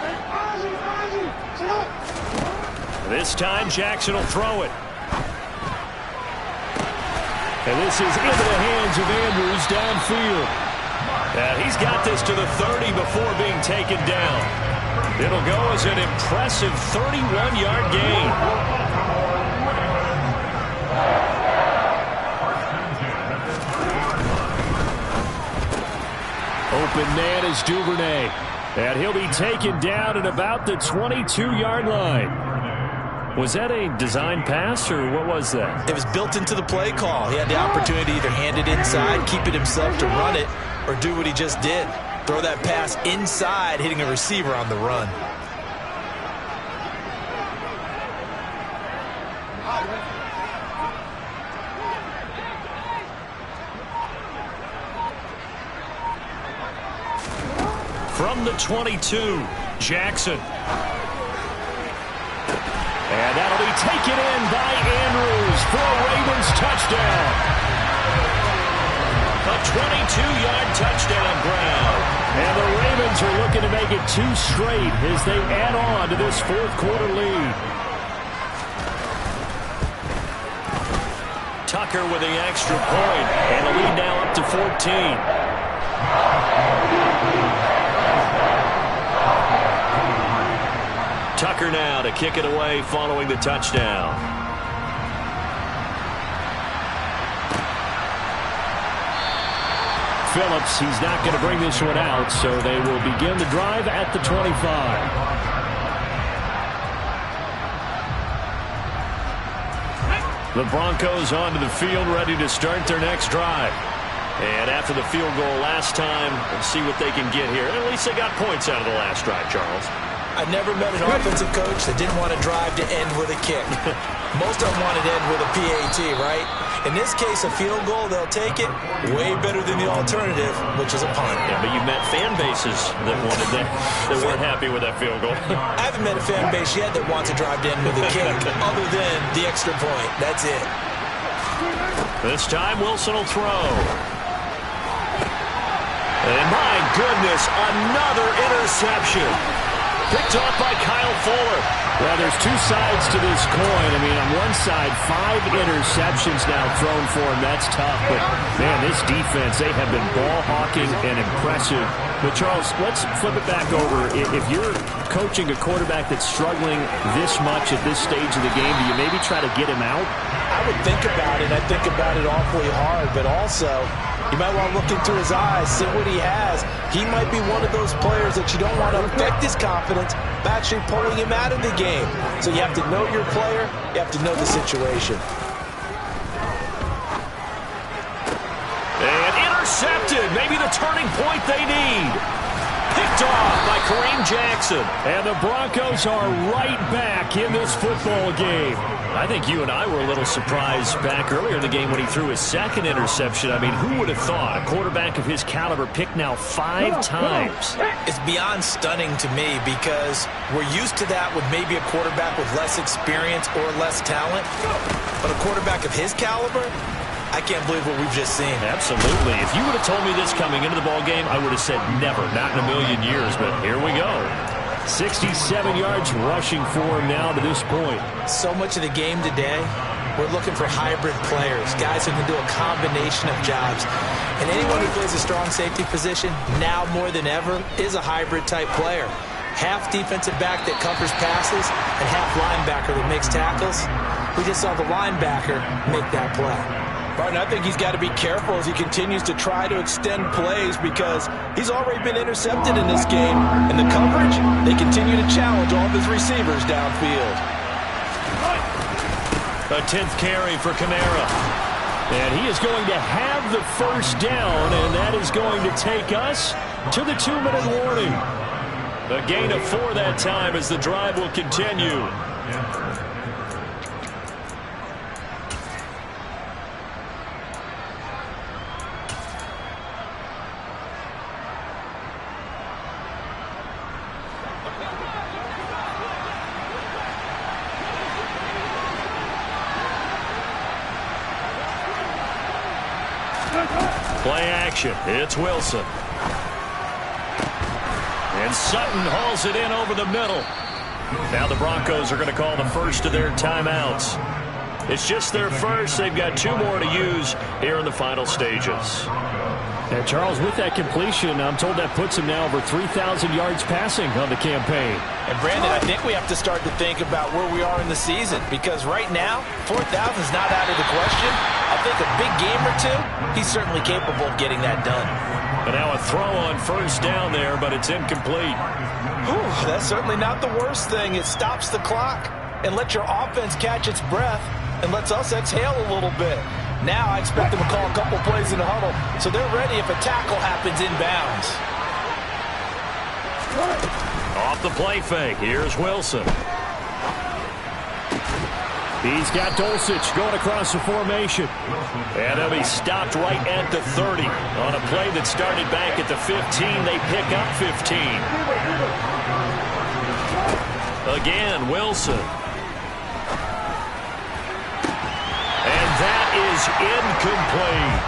This time Jackson will throw it. And this is into the hands of Andrews downfield. And he's got this to the 30 before being taken down. It'll go as an impressive 31-yard gain. Open man is Duvernay. And he'll be taken down at about the 22-yard line. Was that a design pass, or what was that? It was built into the play call. He had the opportunity to either hand it inside, keep it himself to run it, or do what he just did. Throw that pass inside, hitting a receiver on the run. From the 22, Jackson. And that'll be taken in by Andrews for a Ravens touchdown. A 22-yard touchdown ground. And the Ravens are looking to make it 2 straight as they add on to this 4th quarter lead. Tucker with the extra point, and the lead now up to 14. Tucker now to kick it away following the touchdown. Phillips, he's not going to bring this one out, so they will begin the drive at the 25. The Broncos onto the field, ready to start their next drive. And after the field goal last time, let's see what they can get here. At least they got points out of the last drive, Charles. I never met an offensive coach that didn't want to drive to end with a kick. Most of them wanted to end with a PAT, right? In this case, a field goal, they'll take it. Way better than the alternative, which is a punt. Yeah, but you met fan bases that wanted that weren't happy with that field goal. I haven't met a fan base yet that wants to drive to end with a kick other than the extra point. That's it. This time, Wilson will throw. And my goodness, another interception. Picked off by Kyle Fuller. Well, there's two sides to this coin. I mean, on one side, 5 interceptions now thrown for him. That's tough. But, man, this defense, they have been ball hawking and impressive. But, Charles, let's flip it back over. If you're coaching a quarterback that's struggling this much at this stage of the game, do you maybe try to get him out? I would think about it. I think about it awfully hard. But also, you might want to look into his eyes, see what he has. He might be one of those players that you don't want to affect his confidence by actually pulling him out of the game. So you have to know your player. You have to know the situation. And intercepted. Maybe the turning point they need. Picked off by Kareem Jackson. And the Broncos are right back in this football game. I think you and I were a little surprised back earlier in the game when he threw his second interception. I mean, who would have thought a quarterback of his caliber picked now 5 times? It's beyond stunning to me because we're used to that with maybe a quarterback with less experience or less talent. But a quarterback of his caliber, I can't believe what we've just seen. Absolutely. If you would have told me this coming into the ball game, I would have said never, not in a million years. But here we go. 67 yards rushing for him now to this point. So much of the game today, we're looking for hybrid players, guys who can do a combination of jobs. And anyone who plays a strong safety position, now more than ever, is a hybrid type player. Half defensive back that covers passes and half linebacker that makes tackles. We just saw the linebacker make that play. Martin, I think he's got to be careful as he continues to try to extend plays because he's already been intercepted in this game. And the coverage, they continue to challenge all of his receivers downfield. A 10th carry for Kamara. And he is going to have the first down, and that is going to take us to the 2-minute warning. A gain of 4 that time as the drive will continue. Play action. It's Wilson. And Sutton hauls it in over the middle. Now the Broncos are going to call the first of their timeouts. It's just their first. They've got 2 more to use here in the final stages. And Charles, with that completion, I'm told that puts him now over 3,000 yards passing on the campaign. And Brandon, I think we have to start to think about where we are in the season because right now, 4,000 is not out of the question. I think a big game or 2, he's certainly capable of getting that done. And now a throw on first down there, but it's incomplete. Whew, that's certainly not the worst thing. It stops the clock and lets your offense catch its breath and lets us exhale a little bit. Now I expect them to call a couple plays in the huddle, so they're ready if a tackle happens inbounds. Off the play fake, here's Wilson. He's got Dulcich going across the formation. And he'll be stopped right at the 30. On a play that started back at the 15, they pick up 15. Again, Wilson. And that is incomplete.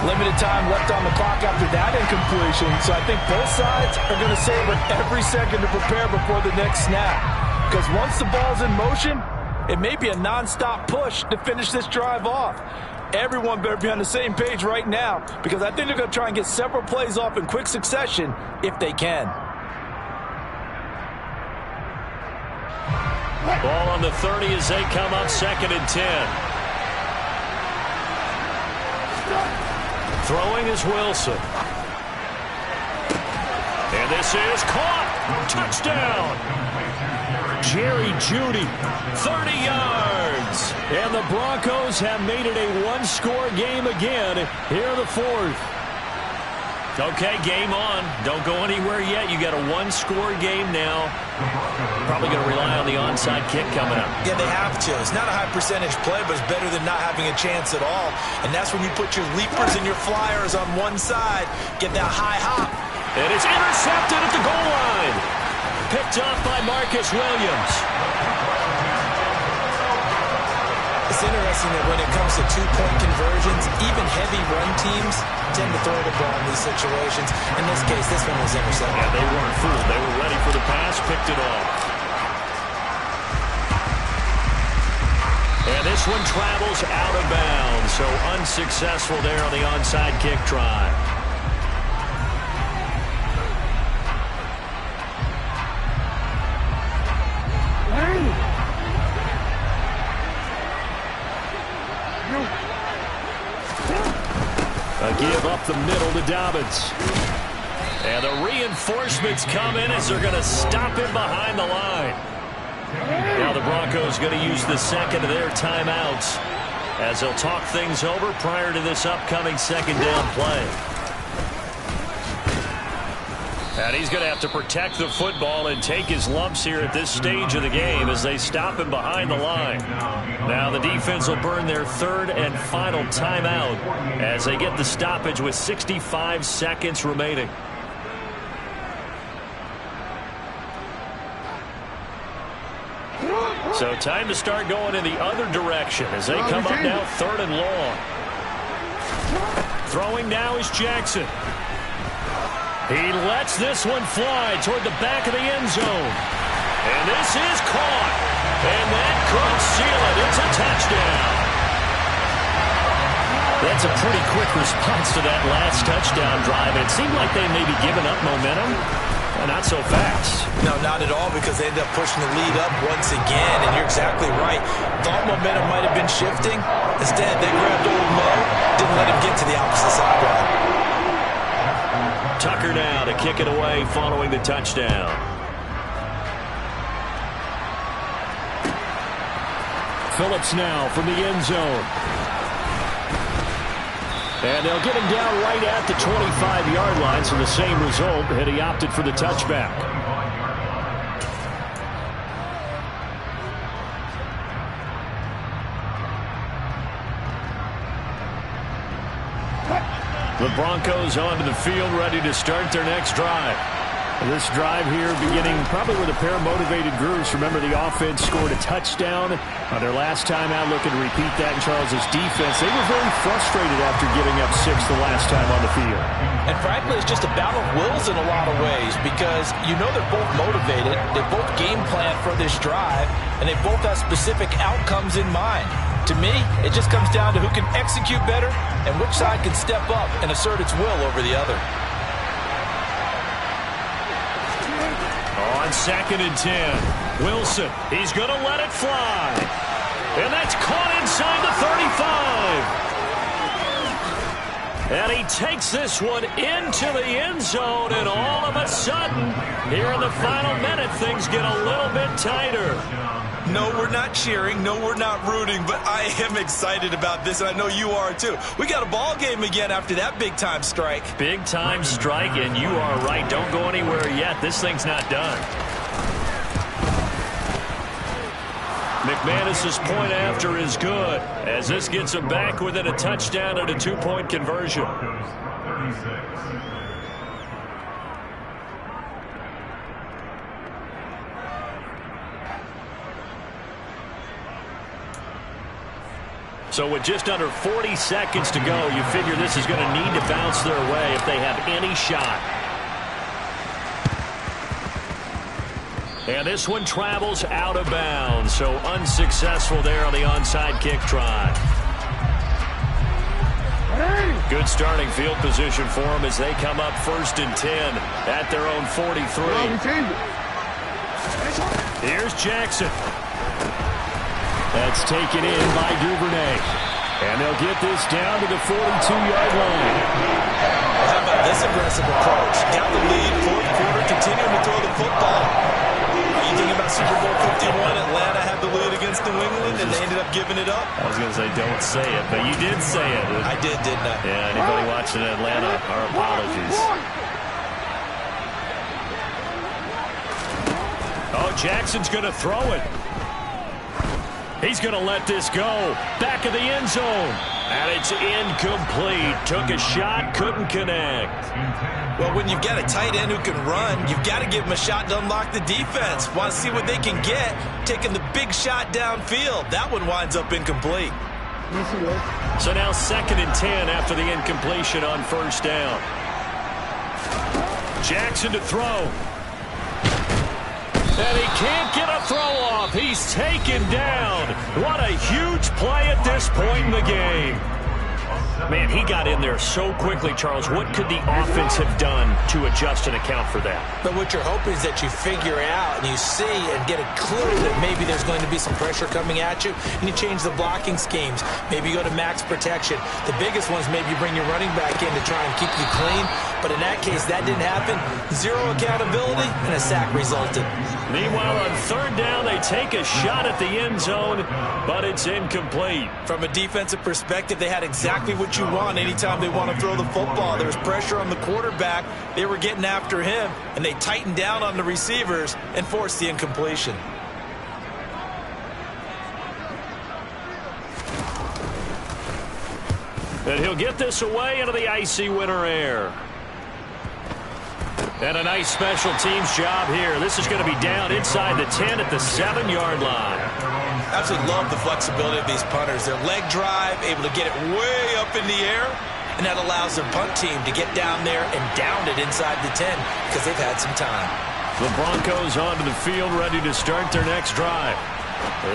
Limited time left on the clock after that incompletion, so I think both sides are going to savor every second to prepare before the next snap. Because once the ball's in motion, it may be a non-stop push to finish this drive off. Everyone better be on the same page right now because I think they're going to try and get several plays off in quick succession if they can. Ball on the 30 as they come up 2nd and 10. Throwing is Wilson. And this is caught. Touchdown. Jerry Jeudy, 30 yards. And the Broncos have made it a 1-score game again here in the 4th. Okay, game on. Don't go anywhere yet. You got a one-score game now. Probably going to rely on the onside kick coming up. Yeah, they have to. It's not a high-percentage play, but it's better than not having a chance at all. And that's when you put your leapers and your flyers on one side, get that high hop. And it's intercepted at the goal line. Picked off by Marcus Williams. It's interesting that when it comes to two-point conversions, even heavy run teams tend to throw the ball in these situations. In this case, this one was intercepted. Yeah, they weren't fooled. They were ready for the pass, picked it off. And this one travels out of bounds, so unsuccessful there on the onside kick try. A give up the middle to Dobbins. And the reinforcements come in as they're going to stop him behind the line. Now the Broncos going to use the second of their timeouts as they'll talk things over prior to this upcoming second down play. And he's going to have to protect the football and take his lumps here at this stage of the game as they stop him behind the line. Now the defense will burn their third and final timeout as they get the stoppage with 65 seconds remaining. So time to start going in the other direction as they come up now third and long. Throwing now is Jackson. He lets this one fly toward the back of the end zone. And this is caught. And that could seal it. It's a touchdown. That's a pretty quick response to that last touchdown drive. It seemed like they may be giving up momentum. Not so fast. No, not at all, because they ended up pushing the lead up once again, and you're exactly right. Thought momentum might have been shifting. Instead, they grabbed old Mo, didn't let him get to the opposite sideline. Tucker now to kick it away following the touchdown. Phillips now from the end zone. And they'll get him down right at the 25-yard line, so the same result had he opted for the touchback. The Broncos onto the field, ready to start their next drive. This drive here beginning probably with a pair of motivated groups. Remember, the offense scored a touchdown on their last time out, looking to repeat that in Charles's defense. They were very frustrated after giving up 6 the last time on the field. And frankly, it's just a battle of wills in a lot of ways, because you know they're both motivated, they both game plan for this drive, and they both have specific outcomes in mind. To me, it just comes down to who can execute better and which side can step up and assert its will over the other. On 2nd and 10, Wilson, he's going to let it fly. And that's caught inside the 35. And he takes this one into the end zone, and all of a sudden, here in the final minute, things get a little bit tighter. No, we're not cheering. No, we're not rooting, but I am excited about this, and I know you are too. We got a ball game again after that big-time strike. Big-time strike, and you are right. Don't go anywhere yet. This thing's not done. McManus's point after is good, as this gets him back within a touchdown and a 2-point conversion. So with just under 40 seconds to go, you figure this is going to need to bounce their way if they have any shot. And this one travels out of bounds, so unsuccessful there on the onside kick try. Good starting field position for them as they come up 1st and 10 at their own 43. Here's Jackson. That's taken in by Duvernay. And they'll get this down to the 42-yard line. How about this aggressive approach? Got the lead, 4th quarter, continuing to throw the football. You think about Super Bowl 51, Atlanta had the lead against New England, and they ended up giving it up. I was going to say, don't say it, but you did say it. I did, didn't I? Yeah, anybody watching Atlanta, our apologies. Oh, Jackson's going to throw it. He's going to let this go. Back of the end zone. And it's incomplete. Took a shot, couldn't connect. Well, when you've got a tight end who can run, you've got to give him a shot to unlock the defense. Want to see what they can get, taking the big shot downfield. That one winds up incomplete. So now 2nd and 10 after the incompletion on 1st down. Jackson to throw. And he can't get a throw off. He's taken down. What a huge play at this point in the game. Man, he got in there so quickly, Charles. What could the offense have done to adjust and account for that? But what you're hoping is that you figure out and you see and get a clue that maybe there's going to be some pressure coming at you, and you change the blocking schemes. Maybe you go to max protection. The biggest ones, maybe you bring your running back in to try and keep you clean. But in that case, that didn't happen. Zero accountability, and a sack resulted. Meanwhile, on 3rd down, they take a shot at the end zone, but it's incomplete. From a defensive perspective, they had exactly what you want anytime they want to throw the football. There was pressure on the quarterback. They were getting after him, and they tightened down on the receivers and forced the incompletion. And he'll get this away into the icy winter air. And a nice special teams job here. This is going to be down inside the 10 at the 7-yard line. Absolutely love the flexibility of these punters. Their leg drive, able to get it way up in the air, and that allows their punt team to get down there and down it inside the 10 because they've had some time. The Broncos onto the field, ready to start their next drive.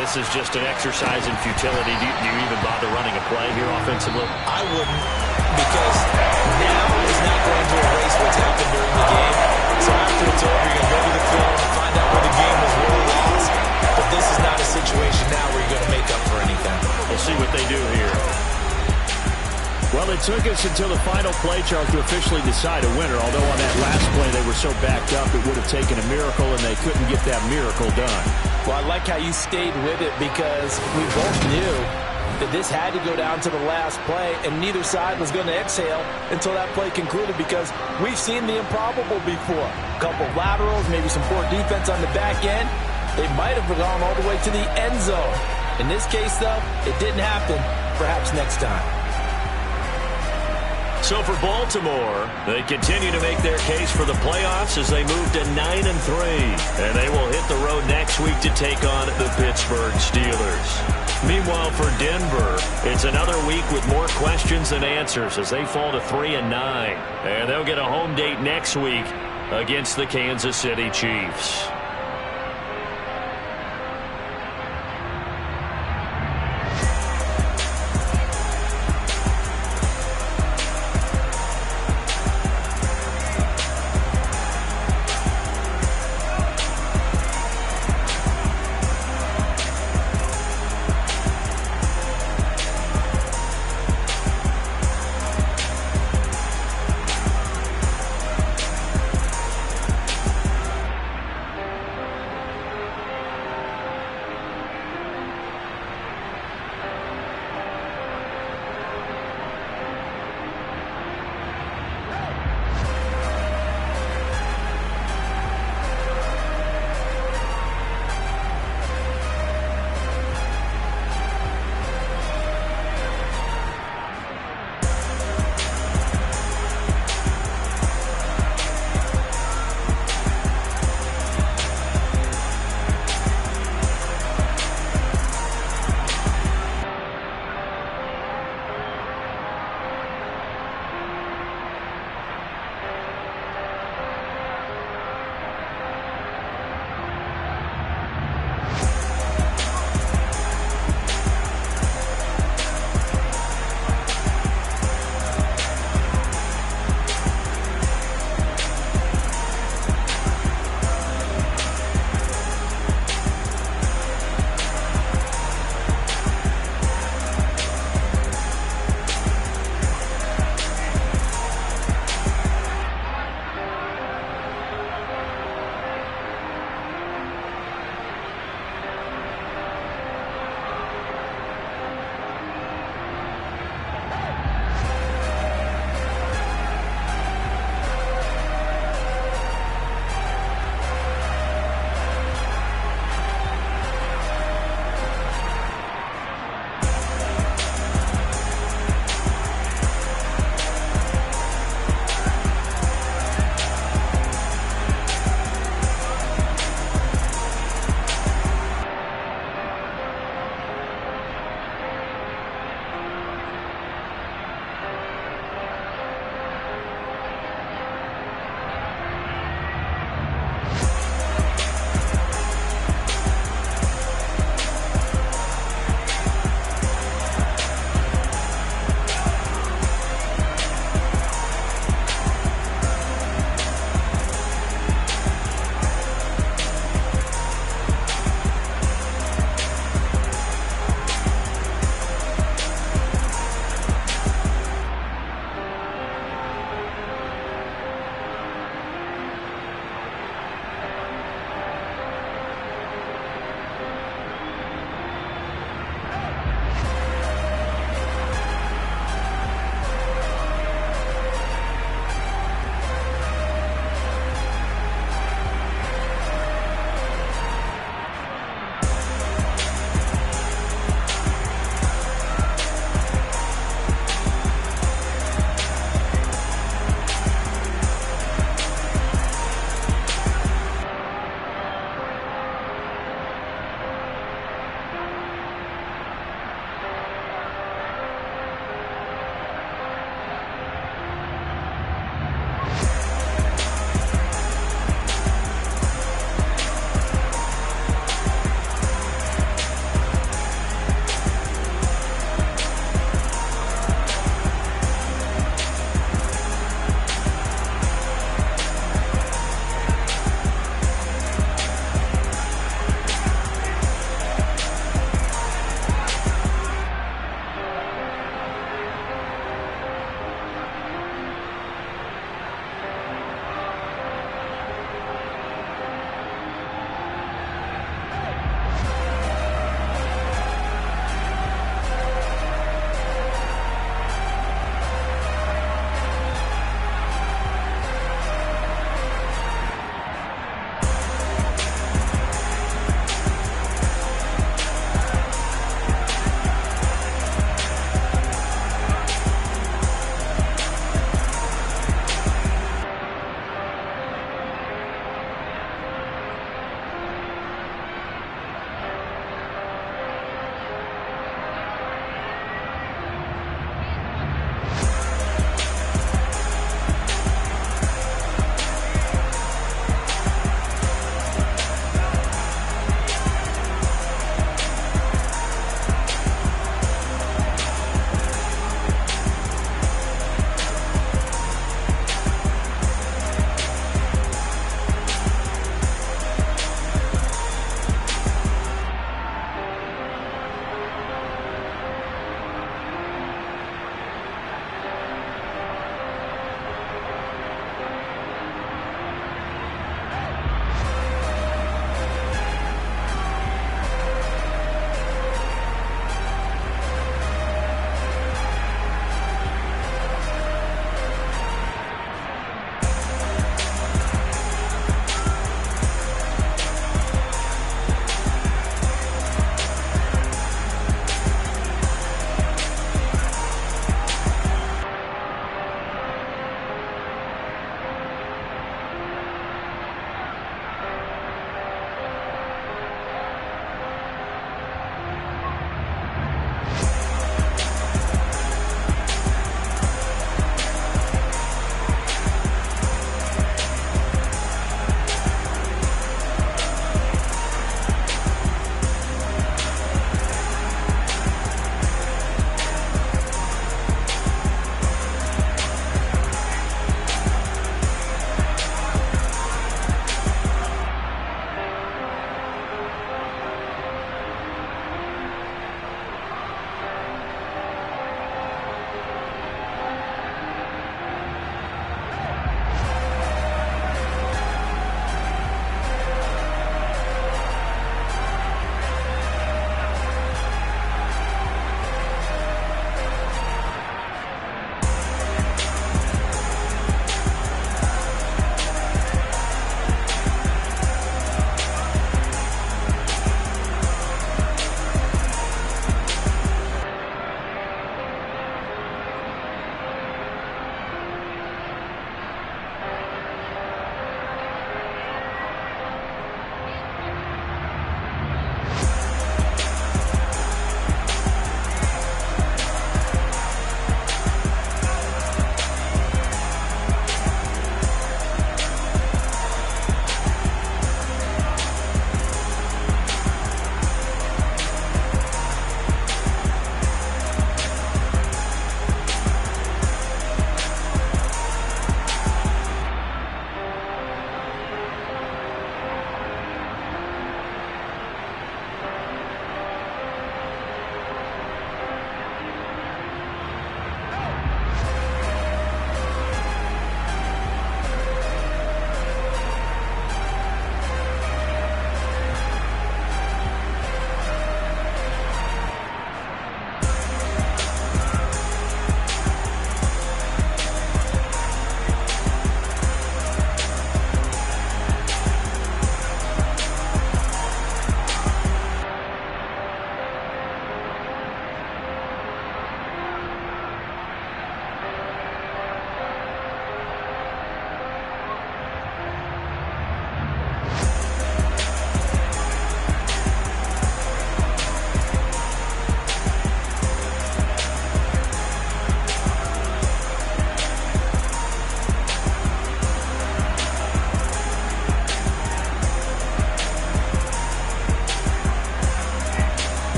This is just an exercise in futility. Do you even bother running a play here offensively? I wouldn't, because now is not going to erase what's happened during the game. So after it's over, you're going to go to the field and find out where the game was really lost. But this is not a situation now where you're going to make up for anything. We'll see what they do here. Well, it took us until the final play, Charles, to officially decide a winner. Although on that last play they were so backed up, it would have taken a miracle, and they couldn't get that miracle done. Well, I like how you stayed with it because we both knew that this had to go down to the last play, and neither side was going to exhale until that play concluded because we've seen the improbable before. A couple of laterals, maybe some poor defense on the back end. They might have gone all the way to the end zone. In this case, though, it didn't happen. Perhaps next time. So for Baltimore, they continue to make their case for the playoffs as they move to 9-3. And they will hit the road next week to take on the Pittsburgh Steelers. Meanwhile, for Denver, it's another week with more questions than answers as they fall to 3-9. And they'll get a home date next week against the Kansas City Chiefs.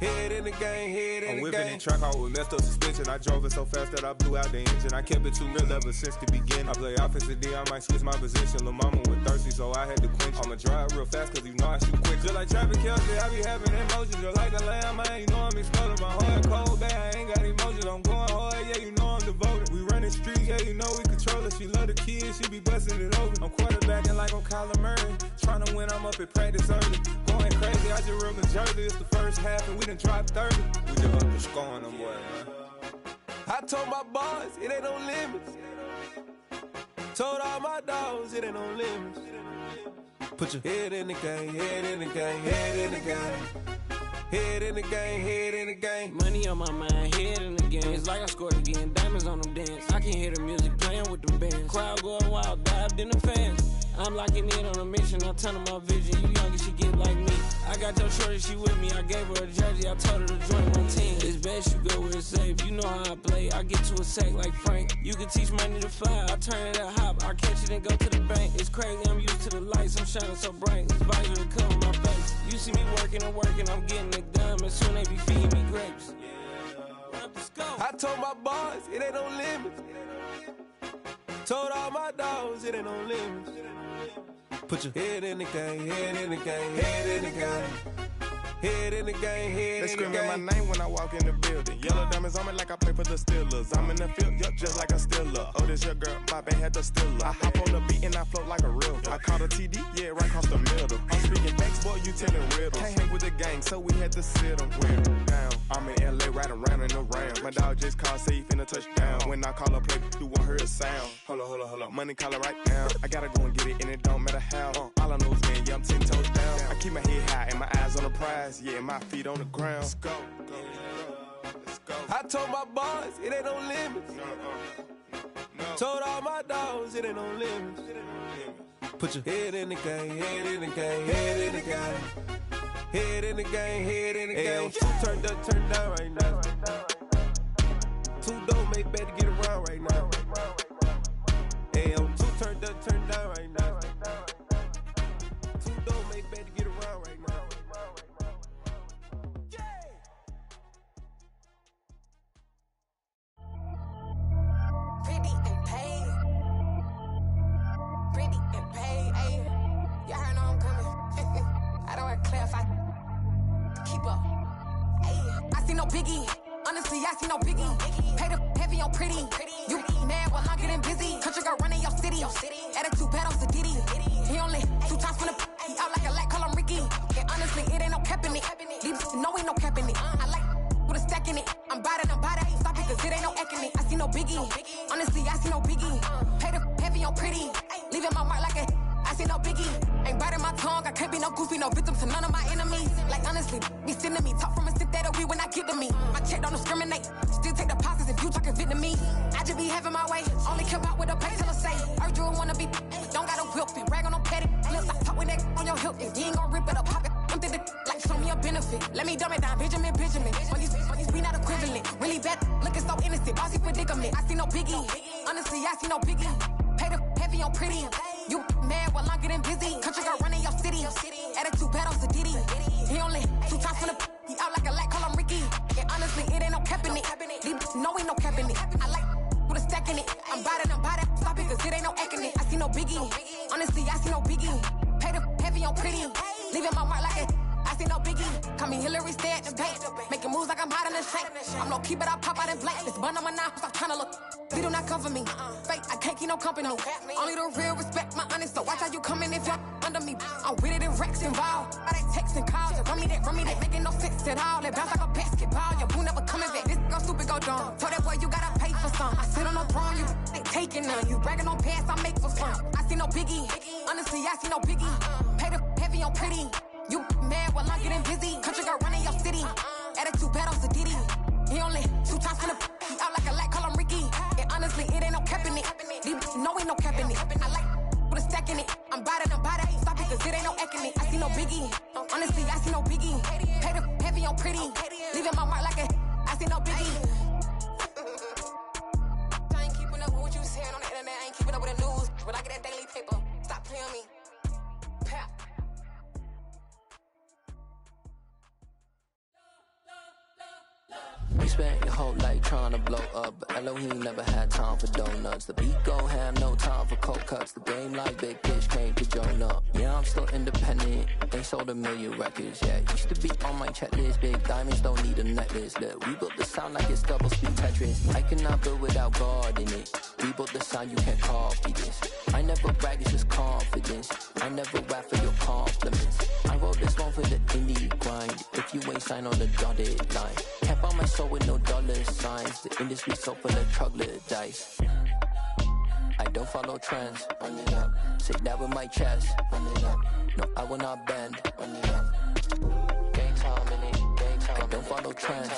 Head in the game, head in the game. I'm whipping the track out with messed up suspension. I drove it so fast that I blew out the engine. I kept it too real ever since the beginning. I play offensive D, I might switch my position. Lil' mama was thirsty, so I had to quench. I'ma drive real fast, cause you know I shoot quick. Just like Travis Kelce, I be having emotions. Just like a lamb, man, you know I'm exploding. My heart cold, bad, I ain't got emotions. I'm going hard, yeah, you know I'm devoted. We running streets, yeah, you know we control it. She love the kids, she be busting it over. I'm quarterbacking like I'm Kyler Murray. Trying to win, I'm up at practice early. Going crazy, I just real the jersey. It's the first half, and we done dropped 30. We just up to scoring them, boy, man. I told my boys, it ain't no limits. Told all my dogs, it ain't no limits. Put your head in the game, head in the game, head in the game. Head in the game, head in the game. Money on my mind, head in the game. It's like I scored again, diamonds on them dance. I can hear the music playing with them bands. Crowd going wild, dived in the fans. I'm locking in on a mission, I'm turning my vision. You young and she get like me. I got your shorty, she with me. I gave her a jersey, I told her to join my team. It's best you go where it's safe. You know how I play, I get to a sack like Frank. You can teach money to fly, I turn it at hop. I catch it and go to the bank. It's crazy, I'm used to the lights, I'm shining so bright. This visor to cover my face. You see me working and working, I'm getting it done. And soon they be feeding me grapes. I told my boys, it ain't no limits. Told all my dogs, it ain't no limits. Put your head in the game, head in the game, head in the game. Head in the game, head in the game. They screaming my name when I walk in the building. Yellow diamonds on me like I play for the Steelers. I'm in the field, yup, just like a Steeler. Oh, this your girl, my band had the Steeler. I hop on the beat and I float like a river. I caught a TD, yeah, right across the middle. I'm speaking facts, boy, you telling riddles. Can't hang with the gang, so we had to sit them wear down. I'm in LA, riding around in the round. My dog just called, say he finna touchdown. When I call a play, you won't hear a sound. Hold up, money call it right now. I gotta go and get it, and it don't matter how. All I know is, man, yeah, I'm 10 toes down. I keep my head high and my eyes on the prize. Yeah, my feet on the ground. Let's go. Let's go. I told my boys, it ain't no limits. Told all my dogs, it ain't no limits. Put your head in the game, head in the game, head in the game. Head in the game, head in the game. Two turned up, turned down right now. Two dope make better get around right now. Hey, I'm two turned up, turned down right now. Two dope make better get around right now. Pretty and paid. Pretty and paid, ayy. Y'all heard I'm coming. I don't want to clarify. Keep up. Ayy. I see no biggie. Honestly, I see no biggie. Pay the heavy on pretty. You mad while I'm getting busy. Country girl running your city. Attitude bad on Sadiddy. He only 2 times from the he out like a lack, call him Ricky. And honestly, it ain't no cap in it. These know ain't no cap in it. I like with a stack in it. I'm bout it. Stop it, cause it ain't no eck in it. I see no biggie. Honestly, I see no biggie. Pay the heavy on pretty. Leaving my mark like a I see no biggie. Ain't biting my tongue. I can't be no goofy, no victim to none of my enemies. Like honestly, be sending me talk from a stick that'll be when I get to me. My check don't discriminate. Still take deposits if you talking Vietnamese. I just be having my way. Only care about what the pay tell say. Urge you wanna be. Don't gotta whip it. Rag on no petty. Let's stop talk with that on your hip. If you ain't gon' rip it up, pop it. I'm thinking like show me a benefit. Let me dumb it down, Benjamin. When these we not equivalent. Really bad, looking so innocent. Bossy predicament. I see no biggie. Honestly, I see no biggie. Pay the heavy on pretty. You mad while I'm getting busy. Country girl running your city. Attitude bad on Sadiddy. He only 2 times from the he out like a lack, call him Ricky. And honestly, it ain't no cap in it. These know ain't no cap in it. I like with a stack in it. I'm bout it. Stop it, cause it ain't no eck in it. I see no biggie. Honestly, I see no biggie. Pay the heavy on pretty. Leaving my mark like a I see no biggie. Call me Hillary, stay at the bank. Making moves like I'm hot in the shank. I'm low key, but I pop out in blank. This bun on my knife, stop trying to look. They do not cover me. Fake, I can't keep no company. Only the real respect my honest. So watch how you coming if you're under me. I'm with it and Rex involved. All they text and calls. Run me that. Making no sense at all. They bounce like a basketball. Your boo never coming back. This go stupid, go dumb. Told that boy you gotta pay for some. I sit on no throne, you ain't taking none. You bragging on pants, I make for fun. I see no biggie. Honestly, I see no biggie. Pay the heavy on pretty. You mad while I'm getting busy. Country girl running your city. Attitude bad on Sadiddy. He only 2 times from the he out like a lack, call him Ricky. And honestly, it ain't no cap in it. These know ain't no cap in it. I like with a stack in it. I'm bout it. Stop it, cause it ain't no eck in it. I see no biggie. Honestly, I see no biggie. Pay the heavy on pretty. Leaving my mark like a I see no biggie. I ain't keeping up with what you saying on the internet. I ain't keeping up with the news. But I get that daily paper. Stop playing me. Pap. spent your whole life trying to blow up, but Elohim never had time for donuts. The beat go ham, no time for cold cuts. The game like Big Fish came to join up. Yeah, I'm still independent, ain't sold a million records yet. Used to be on my checklist, big diamonds don't need a necklace. Look, we built the sound like it's double speed Tetris. I cannot build without God in it. We built the sound, you can't copy this. I never brag, it's just confidence. I never rap for your compliments. I wrote this one for the indie grind. If you ain't signed on the dotted line, can't buy my soul with no dollar signs. The industry so full of troglodytes. I don't follow trends. Run it up. Say that with my chest. Run it up. No, I will not bend. Run it up. Game time in it. Game time. I don't follow trends.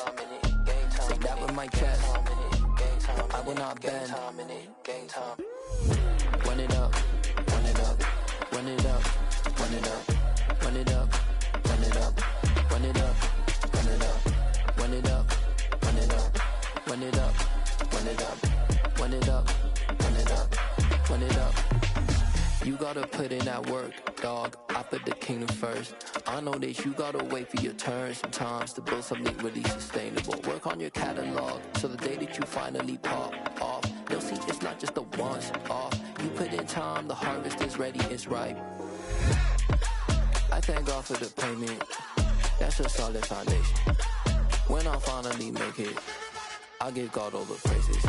Say that with my chest. No, I will not bend. Game time. Run it up. Run it up. Run it up. Run it up. Run it up. Run it up. Run it up. Run it up. Run it up. Run it up. Run it up. Run it up. Run it up. Run it up. Run it up. You gotta put in that work, dog. I put the kingdom first. I know that you gotta wait for your turn sometimes to build something really sustainable. Work on your catalog so the day that you finally pop off, you'll see it's not just a once off. You put in time, the harvest is ready, it's ripe. I thank God for the payment. That's a solid foundation. When I finally make it, I'll give God all the praises.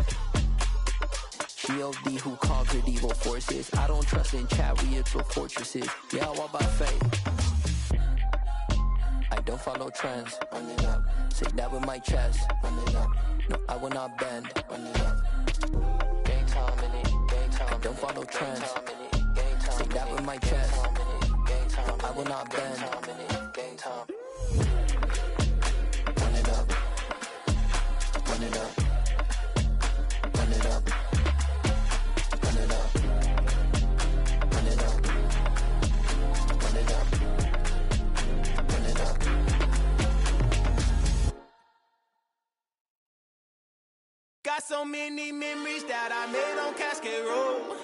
G.O.D. who conquered evil forces. I don't trust in chariots or fortresses. Yeah, I walk by faith. I don't follow trends. Run it up. Say that with my chest. Run it up. No, I will not bend. Run it up. Game time in it. Game time. I don't follow trends. Say that with my chest. No, I will not bend. Game time. Run it up. Run it up. Run it up. Run it up. Run it up. Run it up. Run it up. Got so many memories that I made on Cascade Road.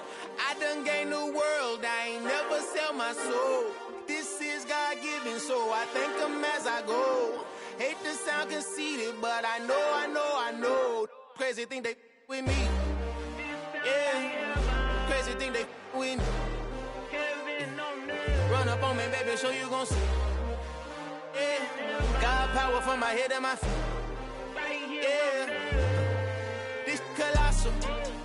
I done gained the world, I ain't never sell my soul. This is God-given, so I thank him as I go. Hate to sound conceited, but I know. Crazy thing they with me. Yeah, crazy thing they with me. Run up on me, baby, so you gon' see. Yeah, God power from my head and my feet. Yeah, this colossal.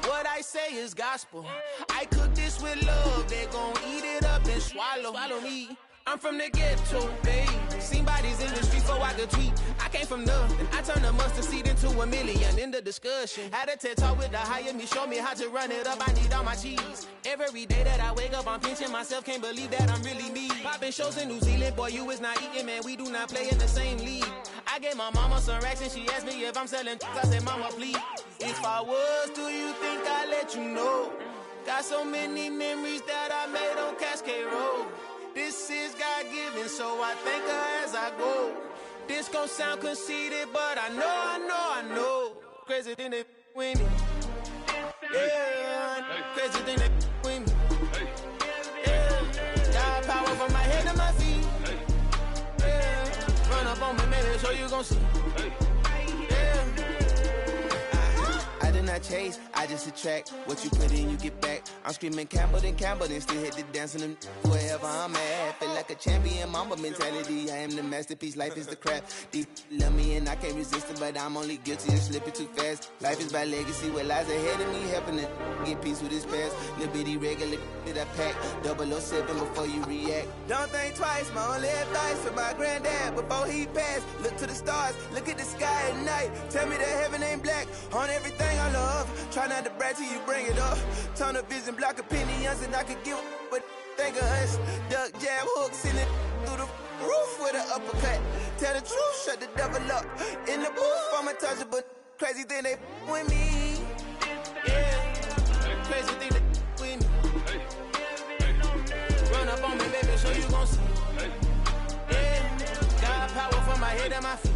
What I say is gospel. I cook this with love, they gon' eat it up and swallow me. I'm from the ghetto, babe. Seen bodies in the streets so I could tweet. I came from nothing. I turned a mustard seed into a million in the discussion. Had a TED talk with the higher me, show me how to run it up. I need all my cheese. Every day that I wake up, I'm pinching myself. Can't believe that I'm really me. Popping shows in New Zealand, boy, you is not eating, man. We do not play in the same league. I gave my mama some racks and she asked me if I'm selling. I said, mama, please. If I was, do you think I'd let you know? Got so many memories that I made on Cascade Road. This is God-given, so I thank her as I go. This gon' sound conceited, but I know. Crazy thing they with me. Yeah, crazy thing they with me. Yeah, God power from my head to my feet. Yeah, run up on me, maybe, so you gon' see. I did not chase, I just attract. What you put in, you get back. I'm screaming Campbell, then still hit the dancing and wherever I'm at. Feel like a champion, mamba mentality. I am the masterpiece, life is the crap. Deep love me and I can't resist it, but I'm only guilty of slipping too fast. Life is by legacy, what lies ahead of me, helping to get peace with this past. Little bitty regular that I pack, 007 before you react. Don't think twice, my only advice for my granddad before he passed. Look to the stars, look at the sky at night. Tell me that heaven ain't black on everything I love. Try not to brag till you bring it up. Tunnel vision, block opinions, and I could give but think of us. Duck, jab, hooks in it through the roof with an uppercut. Tell the truth, shut the devil up. In the booth, I'm untouchable. Crazy thing they with me. Yeah, crazy thing they with me. Run up on me, baby, so you gon' see. Yeah, God power from my head and my feet.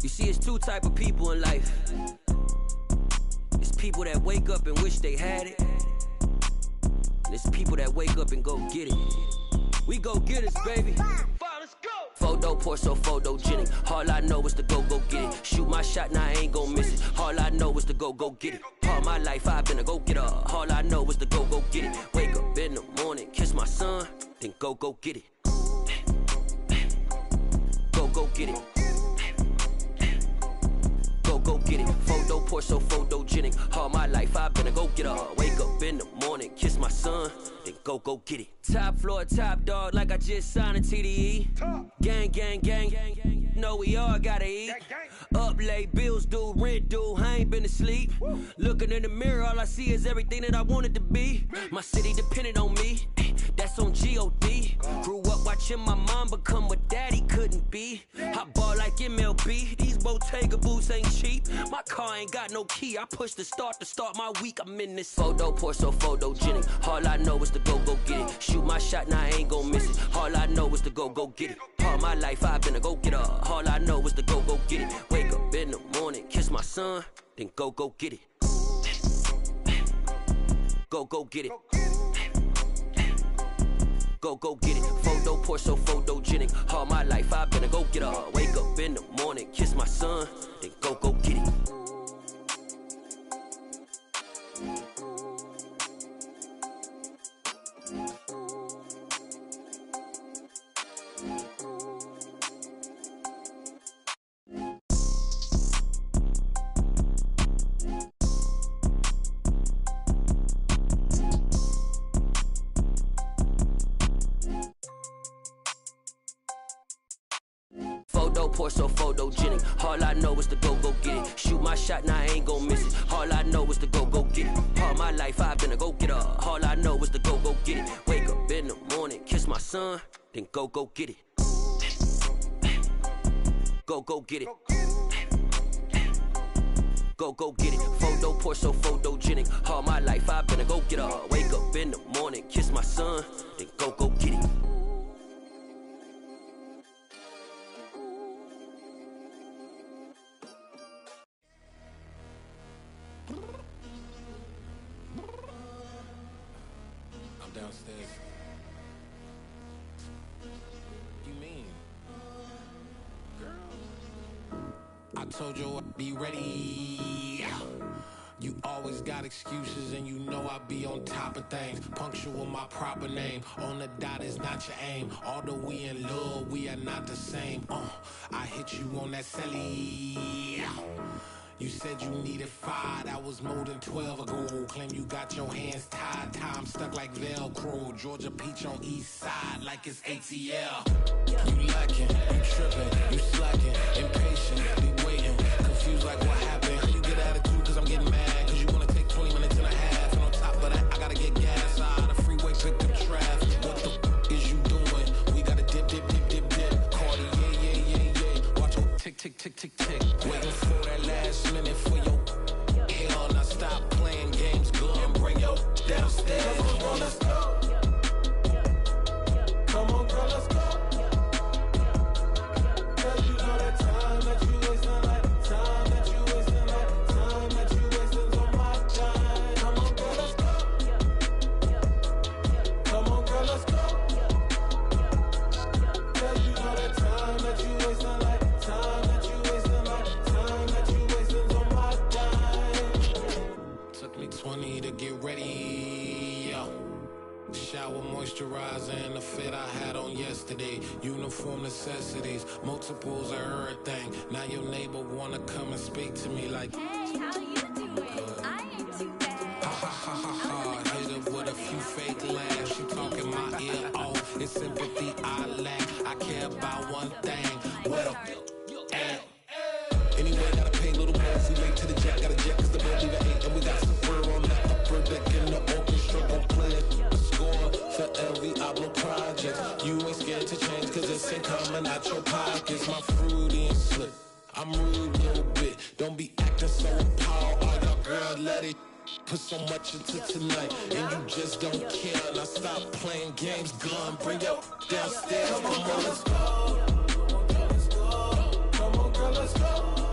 You see, it's two type of people in life. It's people that wake up and wish they had it. And it's people that wake up and go get it. We go get it, baby. Let's go. Photo pour so photogenic. All I know is to go get it. Shoot my shot, now I ain't gon' miss it. All I know is to go get it. All my life I've been a go-getter. All I know is to go get it. Wake up in the morning, kiss my son, then go get it. Go get it. Go get it. Photo pour so photogenic. All my life I've been a go-getter. Wake up in the morning, kiss my son, then go get it. Top floor, top dog, like I just signed a TDE. Gang, gang, gang, gang, gang. Know we all gotta eat. Up late, bills due, rent due, I ain't been asleep. Looking in the mirror, all I see is everything that I wanted to be. My city depended on me, that's on G.O.D. Grew up watching my mom become what daddy couldn't be. I ball like MLB, these Bottega boots ain't cheap. My car ain't got no key, I push the start to start my week. I'm in this photo pour so photogenic. All I know is to go get it. Shoot my shot, now I ain't gon' miss it. All I know is to go get it. All my life I've been a go-getter. All I know is to go get it. Wake up in the morning, kiss my son, then go get it. Go get it. Go get it. Photo pour so photogenic. All my life I've been a go-getter. Wake up in the morning, kiss my son, then go get it. Photo pour so photogenic. All I know is to go get it. Shoot my shot, now I ain't gon' miss it. All I know is to go get it. All my life I've been a go-getter. All I know is to go get it. Wake up in the morning, kiss my son, then go get it. Go get it. Go get it. Photo pour so photogenic. All my life I've been a go-getter. Wake up in the morning, kiss my son, then go get it. I'm downstairs. You mean? Girl, I told you I'd be ready. You always got excuses and you know I be on top of things. Punctual my proper name. On the dot is not your aim. Although we in love, we are not the same. I hit you on that celly. You said you needed 5, that was more than 12 ago. Claim you got your hands tied, time stuck like Velcro. Georgia Peach on east side like it's ATL. You lacking, you tripping, you slacking, impatient, be waiting, confused like what happened. How you get attitude cause I'm getting mad, cause you wanna take 20 minutes and a half. And on top of that, I gotta get gas out of the freeway, pick up traffic. What the is you doing? We gotta dip. Cardi, yeah. Watch your tick. Waiting for that last minute for your hell. Now stop playing games, go and bring your downstairs. Come on, girl, let's go. Come on, girl, let's go. Cause you know that time that you wasting, like time that you wasting, like time that you wasting's on my time. Come on, girl, let's go. Come on, girl, let's go. Cause you know that time that you wasting, like time that you wasting, like time that you wasting's on my time. Took me 20 to get ready, yo. Shower, moisturizer, and the fit I had on yesterday. Uniform necessities, multiples of everything. Now your neighbor wanna come and speak to me like, Hey, how you doing? I ain't too bad. ha. Hit her with a few fake laughs. She talking my ear off. It's sympathy I lack. I care about one thing. Well, anyway, gotta pay a little more if we late to the jet. Got a jet cause the boat leave at 8. And we got Super on the upper deck in the orchestra. Gon' play a score for every album project. You ain't scared to change cause this ain't coming out your pockets. My fruity and slick, I'm rude a little bit. Don't be acting so appalled. All y'all girls let it put so much into tonight and you just don't care. Now stop playing games, gun, bring your downstairs. Come on, girl, let's go. Come on, girl, let's go.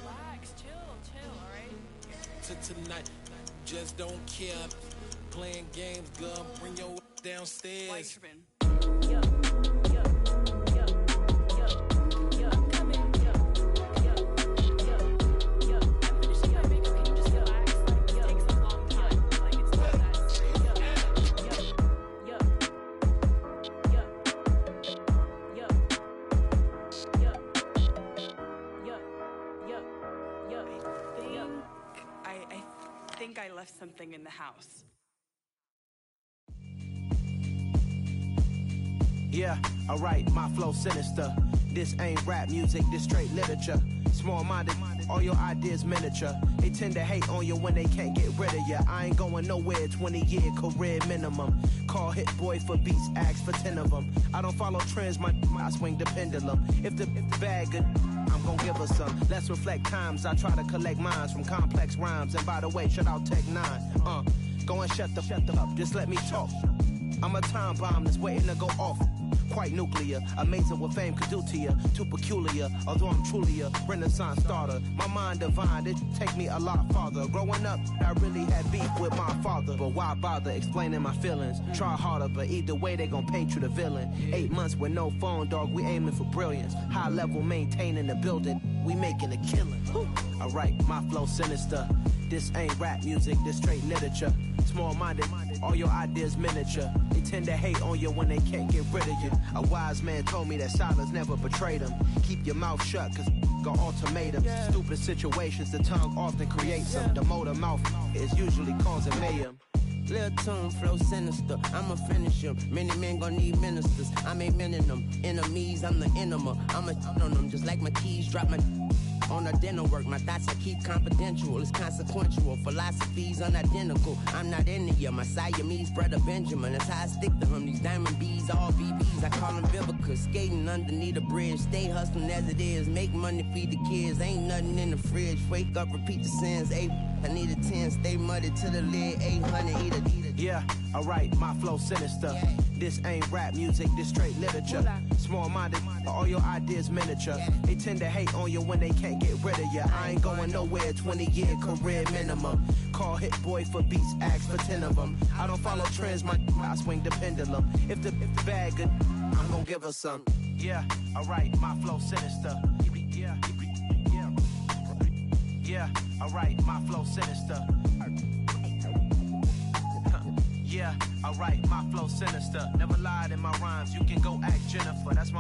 Relax, chill, all right? To tonight, just don't care. Playing games, girl, bring your downstairs. Why you tripping? I think I left something in the house. Yeah, alright, my flow sinister. This ain't rap music, this straight literature. Small-minded, all your ideas miniature. They tend to hate on you when they can't get rid of you. I ain't going nowhere, 20-year career minimum. Call Hit Boy for beats, ask for 10 of them. I don't follow trends, I swing the pendulum. If the bag good, I'm gon' give her some. Let's reflect times, I try to collect minds from complex rhymes. And by the way, shout out Tech 9. Go and shut the up, just let me talk. I'm a time bomb that's waiting to go off. Quite nuclear, amazing what fame could do to you. Too peculiar, although I'm truly a renaissance starter. My mind divine, it take me a lot farther. Growing up, I really had beef with my father. But why bother explaining my feelings? Try harder, but either way they gon' paint you the villain. 8 months with no phone, dog, we aiming for brilliance. High level maintaining the building, we making a killing. Alright, my flow sinister. This ain't rap music, this straight literature. Small-minded, all your ideas miniature. They tend to hate on you when they can't get rid of you. A wise man told me that silence never betrayed him. Keep your mouth shut, cause got ultimatums. Stupid situations, the tongue often creates them. The motor mouth is usually causing mayhem. Lil' tune, flow sinister, I'ma finish him. Many men gon' need ministers, I'm aiming them. Enemies, I'm the enema. I'ma on them, just like my keys, drop my on a dinner work. My thoughts I keep confidential, it's consequential. Philosophies unidentical, I'm not into you. My Siamese brother Benjamin, that's how I stick to him. These diamond bees, all BBs, I call them Vivica. Skating underneath a bridge, stay hustling as it is. Make money, feed the kids, ain't nothing in the fridge. Wake up, repeat the sins, I need a 10, stay muddy to the lid, 800, eat a. Yeah, alright, my flow sinister. This ain't rap music, this straight literature. Small-minded, all your ideas miniature. They tend to hate on you when they can't get rid of you. I ain't going nowhere, 20-year career minimum. Call Hit Boy for beats, ask for 10 of them. I don't follow trends, I swing the pendulum. If the bag good, I'm gon' give her some. Yeah, alright, my flow sinister. Yeah, alright, my flow sinister. Yeah, alright, my flow sinister. Never lied in my rhymes, you can go ask Jennifer, that's my